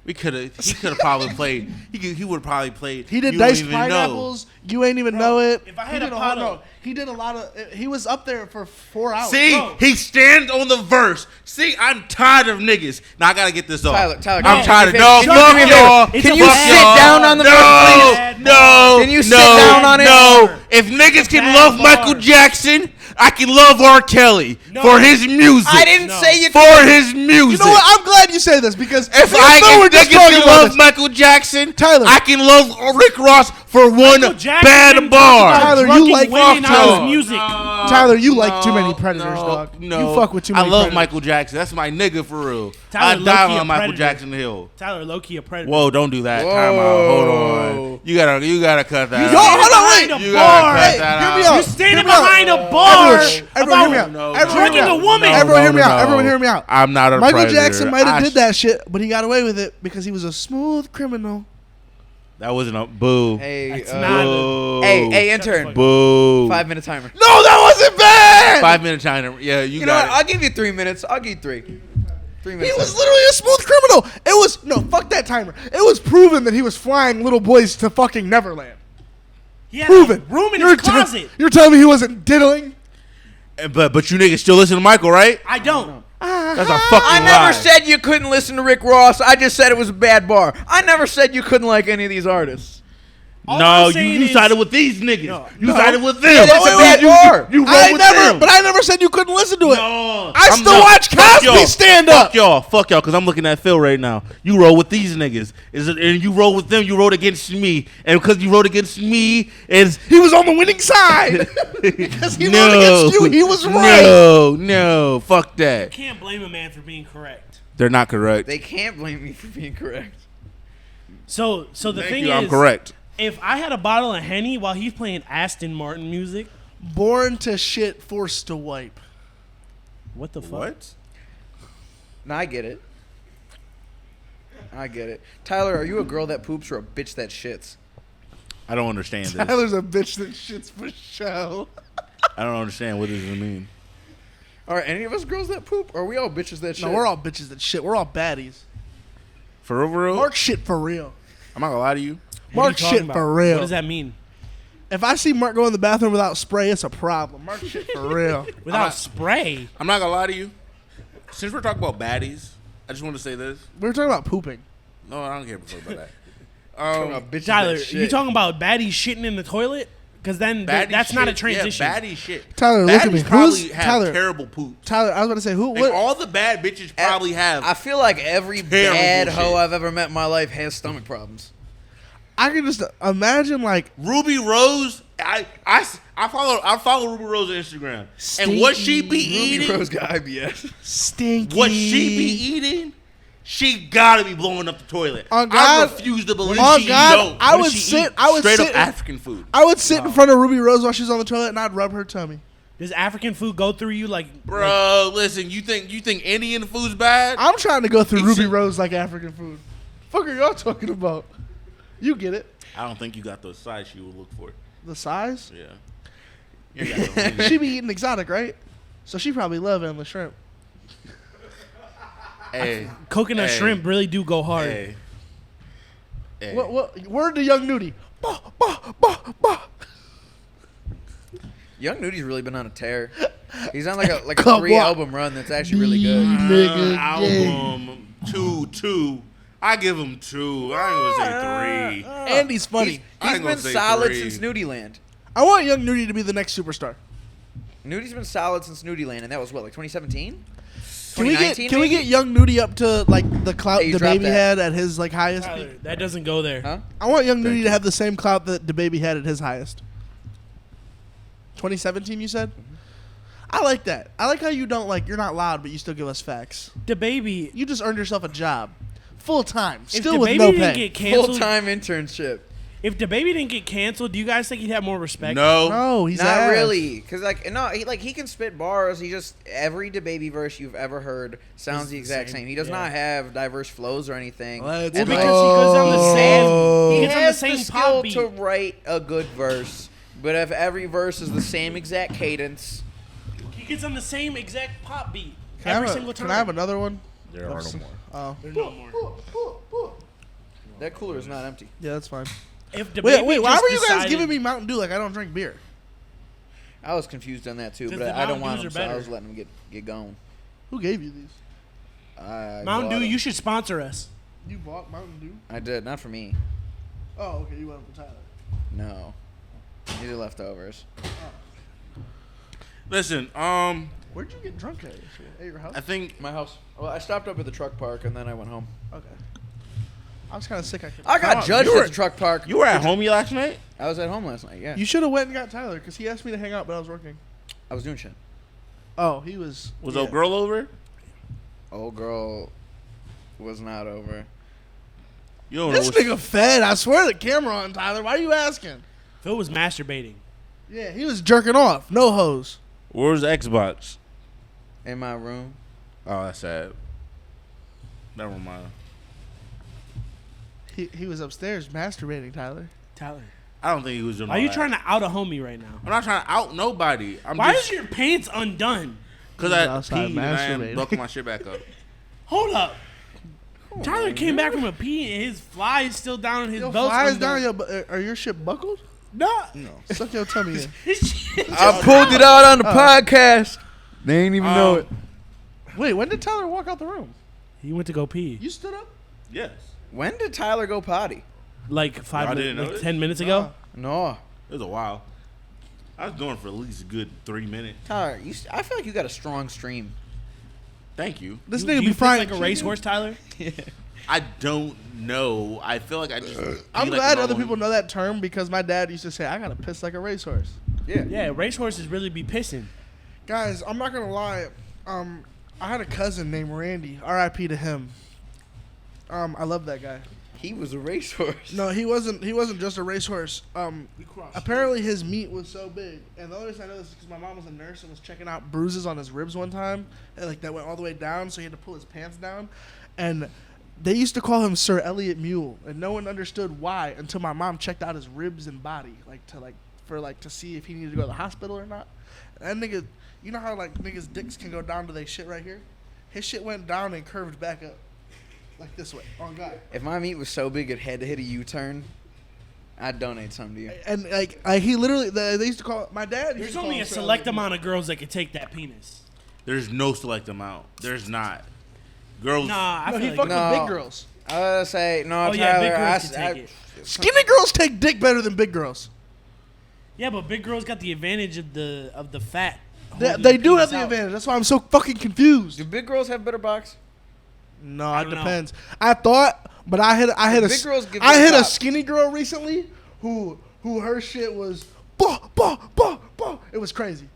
He could have probably played. He would have probably played. He did You Don't diced Even Know. pineapples. You ain't even Bro, know it. if I He had a did pot no, of- he did a lot of. He was up there for 4 hours. See, Bro. he stands on the verse. See, I'm tired of niggas. Now I gotta get this off. Tyler, I'm no, tired of if no. it- Fuck do me a y'all. favor. It's Can a you bad sit bar. down on the No, Bad no, bar. Can you no, sit down on it? No, if niggas can Bad love bar. Michael Jackson, I can love R. Kelly No. for his music. I didn't No. say you for his music. You know what? I'm glad you say this because If me and Phil were just niggas talking can about love this. Michael Jackson, Tyler. I can love Rick Ross for one Michael Jackson bad didn't bar. talk about Tyler, you drugging like women fuck out of y'all. music. Tyler, you like too many predators, dog. No, You fuck with too many I love predators. Michael Jackson. That's my nigga for real. Tyler, I die low-key a on Michael predator. Jackson Hill. Tyler, low-key a predator. Whoa, don't do that. Whoa. Time out. Hold on. You gotta cut that. Yo, out. hold on, wait. You gotta bar. cut Hey, that hear me out. out. You standing Hear me out. behind a bar Everyone hear me about out. No, Everyone drinking hear me a out. woman. Everyone hear me out. Everyone hear me out. I'm not a Michael predator. Jackson might have did that shit, but he got away with it because he was a smooth criminal. That wasn't a boo. Hey, That's not Boo. hey, intern. Boo. 5 minute timer. No, that wasn't bad. 5 minute China. Yeah, You know got what? I'll give you 3 minutes. I'll give you 3. 3 minutes. He was literally a smooth criminal. It was no fuck that timer. It was proven that he was flying little boys to fucking Neverland. He had Proven. a room in You're his closet. You're telling me he wasn't diddling? it. But you niggas still listen to Michael, right? I don't. That's a fucking I lie. never said you couldn't listen to Rick Ross. I just said it was a bad bar. I never said you couldn't like any of these artists. All No, I'm you saying is- sided with these niggas. No. You No. sided with them. Yeah, that's a bad bar. You roll I with never, them. but I never said you couldn't listen to it. No. I I'm still not- watch fuck Cosby y'all. stand up. Fuck y'all, because I'm looking at Phil right now. You roll with these niggas. And you roll with them, you rolled against me. And because you rolled against me, is He was on the winning side because he rolled against you. He was right. No, fuck that. Can't blame a man for being correct. They're not correct. They can't blame me for being correct. So the Thank thing you, is, I'm correct. if I had a bottle of Henny while he's playing Aston Martin music, Born to shit, forced to wipe. what the fuck? What? No, I get it. I get it. Tyler, are you a girl that poops or a bitch that shits? I don't understand this. Tyler's a bitch that shits for show. I don't understand what does it mean. Are any of us girls that poop? Or are we all bitches that shit? No, we're all bitches that shit. We're all baddies. For real? Mark shit for real. I'm not gonna lie to you. What are Mark you talking shit about? for real. What does that mean? If I see Mark go in the bathroom without spray, it's a problem. Mark shit for real. Without spray? I'm not gonna lie to you. Since we're talking about baddies, I just want to say this. We were talking about pooping. No, I don't care about that. Talking about bitches Tyler, that shit. you talking about baddies shitting in the toilet? Because then Baddie that's not a shit, transition. Yeah, baddie shit. Tyler, look at me. Baddies probably Who's have Tyler? terrible poop. Tyler, I was about to say who. Like, What? all the bad bitches probably have. I feel like every Terrible bad shit. hoe I've ever met in my life has stomach problems. I can just imagine like Ruby Rose, I follow Ruby Rose on Instagram, and what she be Ruby eating, Rose got IBS. stinky. what she be eating, she gotta be blowing up the toilet. On I God- refuse to believe on she God, knows. I What would does she sit- eat? I would straight sit- up African food, I would sit in front of Ruby Rose while she's on the toilet and I'd rub her tummy. Does African food go through you like bro. Listen, you think Indian food's bad? I'm trying to go through He Ruby should- Rose like African food. Fuck are y'all talking about? You get it. I don't think you got the size she would look for. The size? Yeah. You ain't got no- She be eating exotic, right? So she probably love endless shrimp. Hey, coconut Hey. shrimp really do go hard? hey, hey. What? Word to Young Nudie. Bah, bah, bah, bah. Young Nudi's really been on a tear. He's on like a Come 3 on. album run that's actually really good. Nigga, album two. I give him 2. I ain't gonna say 3. Andy's funny. I He's ain't gonna been say solid 3. since Nudie Land. I want Young Nudie to be the next superstar. Nudie's been solid since Nudie Land, and that was what, like 2017? Can we get 2019 can we maybe? get Young Nudie up to like the clout Hey, you the dropped baby that. had at his like highest? Tyler, that doesn't go there. Huh? I want Young Thank Nudie you. to have the same clout that the baby had at his highest. 2017, you said. I like that. I like how you don't like you're not loud, but you still give us facts. The baby. You just earned yourself a job, full time, If still the with baby no didn't pay. get canceled, Full-time internship. if the baby didn't get canceled, do you guys think he'd have more respect? No. No, he's Not ass. really, cause he can spit bars. He just every DaBaby verse you've ever heard sounds the exact same. He does yeah. not have diverse flows or anything. Let's Well, And, because like, he goes on the same. he He gets on the has same the pop skill beat. to write a good verse, but if every verse is the same exact cadence, He gets on the same exact pop beat Can I every have a- single time. Can I have another one? There are no more. Oh, There's no more. that cooler is not empty. yeah, that's fine. If the Wait, baby why just were you guys decided- giving me Mountain Dew like I don't drink beer? I was confused on that too, 'Cause but the I don't Mountain want Dews them, are so I better. was letting them get going. Who gave you these? I Mountain bought Dew, 'em. you should sponsor us. You bought Mountain Dew? I did, not for me. Oh, okay, you went for Tyler. No, these are leftovers. Listen, Where'd you get drunk at? Yesterday? At your house? I think My house. Well, I stopped up at the truck park and then I went home. Okay. I was kind of sick. I got on, judged you were- at the truck park. you were at homie last night. I was at home last night. Yeah. You should have went and got Tyler because he asked me to hang out, but I was working. I was doing shit. Oh, he was. Was old girl over? Old girl was not over. You don't This know. nigga fed. I swear the camera on, Tyler. Why are you asking? Phil was masturbating. Yeah, he was jerking off. No hose. Where's the Xbox? In my room. Oh, that's sad. Never mind. He was upstairs masturbating, Tyler. Tyler, I don't think he was doing. are all you that. trying to out a homie right now? I'm not trying to out nobody. Why is your pants undone? Because He was I outside peed and I am masturbating. buckling my shit back up. Hold up. Tyler came back from a pee and his fly is still down in his Your belt. flies down your are your shit buckled? No. Suck your tummy in. I pulled it out on the podcast. They ain't even know it. Wait, when did Tyler walk out the room? He went to go pee. You stood up? Yes. When did Tyler go potty? Like Y'all 5 didn't minutes, know like this? 10 minutes ago. No. It was a while. I was doing it for at least a good 3 minutes. Tyler, I feel like you got a strong stream. Thank you. This You- nigga you be piss frying like a racehorse, Tyler. I don't know. I feel like I just. I'm be like glad a other normal- people know that term because my dad used to say, I gotta piss like a racehorse. Yeah. Yeah, racehorses really be pissing. Guys, I'm not gonna lie. I had a cousin named Randy. R.I.P. to him. I love that guy. He was a racehorse. No, he wasn't. He wasn't just a racehorse. Apparently his meat was so big, and the only reason I know this is because my mom was a nurse and was checking out bruises on his ribs one time, and like that went all the way down, so he had to pull his pants down, and they used to call him Sir Elliot Mule, and no one understood why until my mom checked out his ribs and body, to see if he needed to go to the hospital or not. And that nigga, you know how like niggas' dicks can go down to their shit right here? His shit went down and curved back up. Like this way, on God. If my meat was so big it had to hit a U-turn, I'd donate some to you. And like he literally, they used to call my dad. There's only a select amount of girls that could take that penis. There's no select amount. There's not. Girls. Nah, I No, feel he like fucked with big girls. I was gonna say no, Oh, Tyler. yeah, big girls can take it. Skinny girls take dick better than big girls. Yeah, but big girls got the advantage of the fat. They, holding they the do penis have the out. advantage. That's why I'm so fucking confused. Do big girls have better box? No, I it don't know. depends. I thought, but I hit a Big girls give I you hit the a top. skinny girl recently who her shit was bah, bah, bah, bah. It was crazy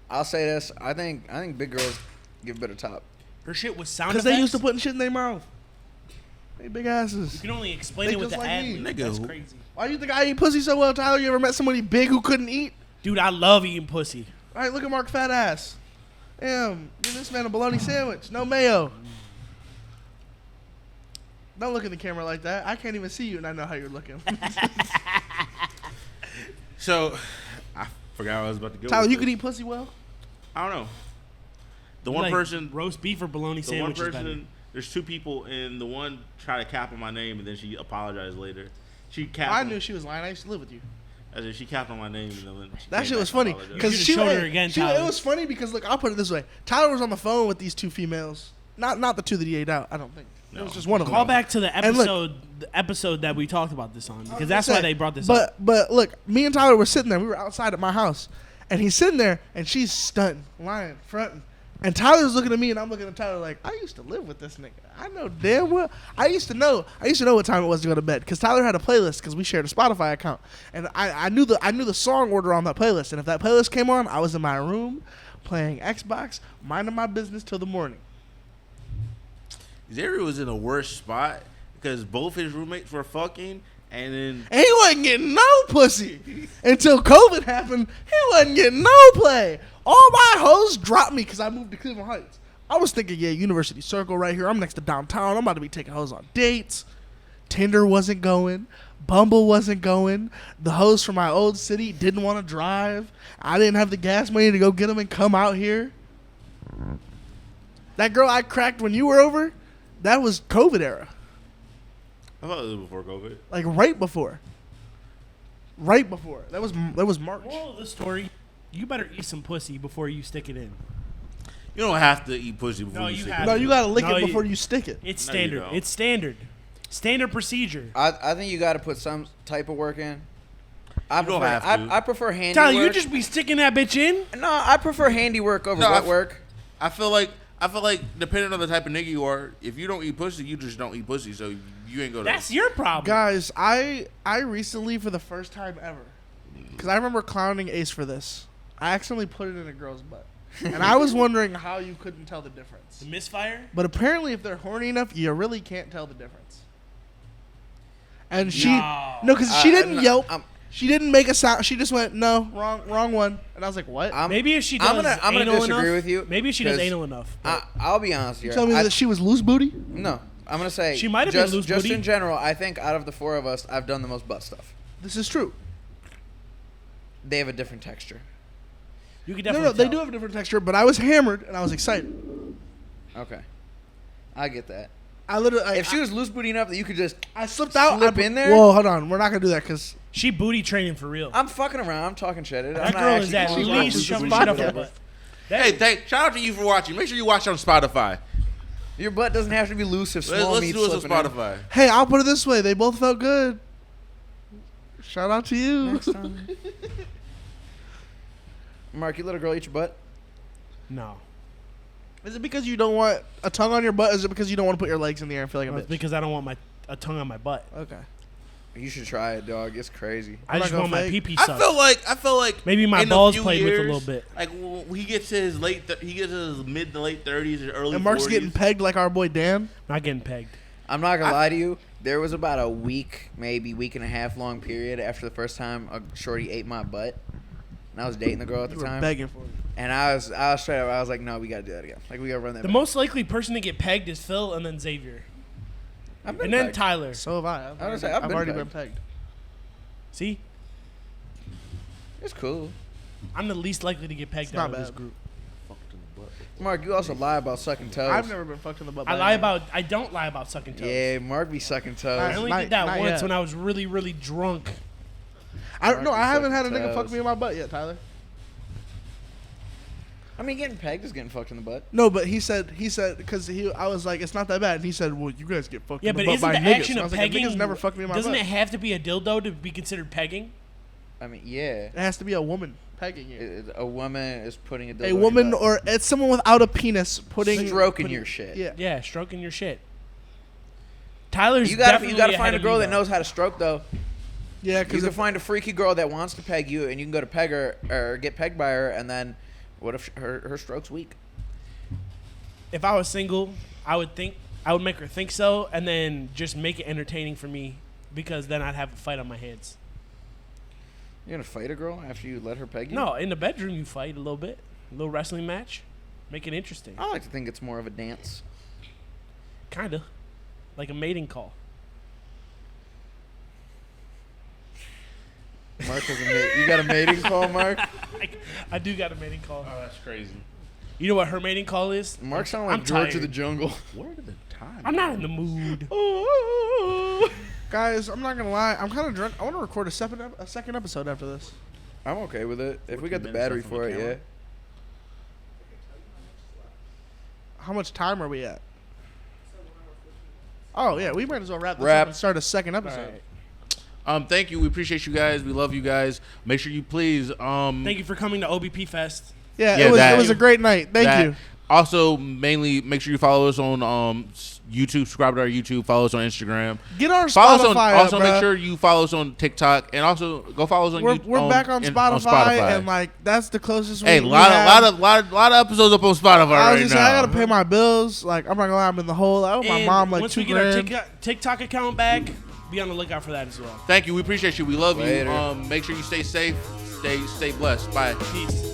I'll say this. I think big girls give better top. Her shit was sound because effects. they used to putting shit in their mouth. They big asses. You can only explain They it with just the like ad me. lib. Nigga, That's who- crazy. Why do you think I eat pussy so well, Tyler? You ever met somebody big who couldn't eat? Dude, I love eating pussy. All right, look at Mark fat ass. Damn, give this man a bologna sandwich, no mayo. Don't look in the camera like that. I can't even see you, and I know how you're looking. So, I forgot what I was about to go. Tyler, with you this. could eat pussy well. I don't know. The You one like person. roast beef or bologna The one sandwich is better. person. There's two people, and the one tried to cap on my name, and then she apologized later. She capped. I on- knew she was lying. I used to live with you. I said she capped on my name, and then she That came shit back was and funny apologized. because You she should've showed her again, it Tyler. was funny because look, I'll put it this way: Tyler was on the phone with these two females, not the two that he ate out. I don't think it No. was just one of them. Call back to the And look- episode that we talked about this on, because I that's was why gonna they say, brought this up. But look, me and Tyler were sitting there. We were outside at my house, and he's sitting there, and she's stunting, lying, fronting. And Tyler's looking at me, and I'm looking at Tyler like, I used to live with this nigga. I know damn well. I used to know what time it was to go to bed because Tyler had a playlist because we shared a Spotify account, and I knew the song order on that playlist. And if that playlist came on, I was in my room playing Xbox, minding my business till the morning. Xavier was in a worse spot because both his roommates were fucking, and then And he wasn't getting no pussy until COVID happened. He wasn't getting no play. All my hoes dropped me because I moved to Cleveland Heights. I was thinking, yeah, University Circle right here. I'm next to downtown. I'm about to be taking hoes on dates. Tinder wasn't going. Bumble wasn't going. The hoes from my old city didn't want to drive. I didn't have the gas money to go get them and come out here. That girl I cracked when you were over, that was COVID era. I thought it was before COVID. Like right before. Right before. That was March. Moral of the story: you better eat some pussy before you stick it in. You don't have to eat pussy before No, you you stick have it. No, to. you gotta lick No, it you- before you stick it. It's No, you standard. don't. It's standard. Standard procedure. I think you got to put some type of work in. I You don't prefer, have to. I prefer handiwork. Tyler, you just be sticking that bitch in. No, I prefer handiwork over No, wet work. I feel like depending on the type of nigga you are, if you don't eat pussy, you just don't eat pussy. So you ain't gonna. That's your problem. Guys, I recently for the first time ever, because I remember clowning Ace for this. I accidentally put it in a girl's butt. And I was wondering how you couldn't tell the difference. The misfire? But apparently if they're horny enough, you really can't tell the difference. And she... No. No, because she didn't no, yelp. She didn't make a sound. She just went, no, wrong one. And I was like, what? Maybe if she does I'm gonna anal disagree enough, with you. Maybe if she does 'cause anal enough. but I'll be honest You here. tell me that she was loose booty? No, I'm gonna say She might have been loose just booty. in general. I think out of the four of us, I've done the most butt stuff. This is true. They have a different texture. you could No, definitely they tell. do have a different texture, but I was hammered and I was excited. Okay, I get that. I literally... If she was loose booty enough that you could just I slipped out. slip in there? Whoa, hold on. We're not going to do that because... She booty training for real. I'm fucking around. I'm talking shit. That girl is at actually least watching shoving some shit up her podcast. butt. Hey, shout out to you for watching. Make sure you watch on Spotify. Your butt doesn't have to be loose if small Let's meat's do it on slipping in. Spotify. Hey, I'll put it this way. They both felt good. Shout out to you. Next time. Mark, you let a girl eat your butt? No. Is it because you don't want a tongue on your butt? Or is it because you don't want to put your legs in the air and feel like a It's bitch? because I don't want a tongue on my butt. Okay. You should try it, dog. It's crazy. I I'm just not want gonna my fake. pee-pee I sucked. feel like Maybe my in a balls few played with a years, little bit. Like when he gets to his he gets to his mid to late 30s or early And Mark's 40s. getting pegged like our boy Dan. Not getting pegged. I'm not gonna lie to you. There was about a week, maybe week and a half long period after the first time a shorty ate my butt, and I was dating the girl at You the were time. begging for it. And I was straight up. I was like, no, we gotta do that again. Like we gotta run that. The back. most likely person to get pegged is Phil and then Xavier. I've been And then pegged. Tyler. So have I. I was gonna say, I've been already pegged. been pegged. See? It's cool. I'm the least likely to get pegged It's out not of this bad. group. Mark, you also lie about sucking toes. I've never been fucked in the butt. I by lie anyone. I don't lie about sucking toes. Yeah, Mark be sucking toes. I only Not- did that not once yet. when I was really, really drunk. I Mark no, be I haven't had a sucking nigga fuck toes. me in my butt yet, Tyler. I mean, getting pegged is getting fucked in the butt. No, but he said because I was like, it's not that bad, and he said, well, you guys get fucked Yeah, in the but butt isn't by the niggas. action And I of was like, pegging? niggas never fucked me in my doesn't butt. it have to be a dildo to be considered pegging? I mean, yeah. It has to be a woman pegging you. A woman is putting a dildo A in your woman butt. or it's someone without a penis putting Stroking putting- your shit. Yeah. Yeah, stroking your shit. Tyler's You gotta definitely find ahead a of girl me, that though. knows how to stroke though. Yeah, You because can find a freaky girl that wants to peg you, and you can go to peg her or get pegged by her, and then what if her stroke's weak? If I was single, I would make her think so, and then just make it entertaining for me, because then I'd have a fight on my hands. You're gonna fight a girl after you let her peg you? No, in the bedroom you fight a little bit, a little wrestling match, make it interesting. I like to think it's more of a dance. Kinda, like a mating call. Mark has you got a mating call, Mark? I do got a mating call. Oh, that's crazy. You know what her mating call is? Mark sounded like I'm George of tired. the Jungle. Where did the time? I'm not in the mood. guys, I'm not gonna lie, I'm kind of drunk. I want to record a second episode after this. I'm okay with it. If we 14 got the minutes battery left on for the it, yeah. camera. How much time are we at? Oh yeah, we might as well wrap this Wrap. up and start a second episode. Thank you. We appreciate you guys. We love you guys. Make sure you please Thank you for coming to OBP Fest. Yeah, Yeah, it was a great night. Thank that. you. Also, mainly make sure you follow us on YouTube. Subscribe to our YouTube. Follow us on Instagram. Get our Follow us on. Spotify Also, up, make bruh. sure you follow us on TikTok, and also go follow us on. We're back on Spotify, and like that's the closest. Hey, we lot have. of episodes up on Spotify I was right just now. saying, I gotta pay my bills. Like I'm not gonna lie, I'm in the hole. I owe my And mom like once $2 we get grand. our TikTok account back, be on the lookout for that as well. Thank you. We appreciate you. We love Later. you. Make sure you stay safe. Stay blessed. Bye. Peace.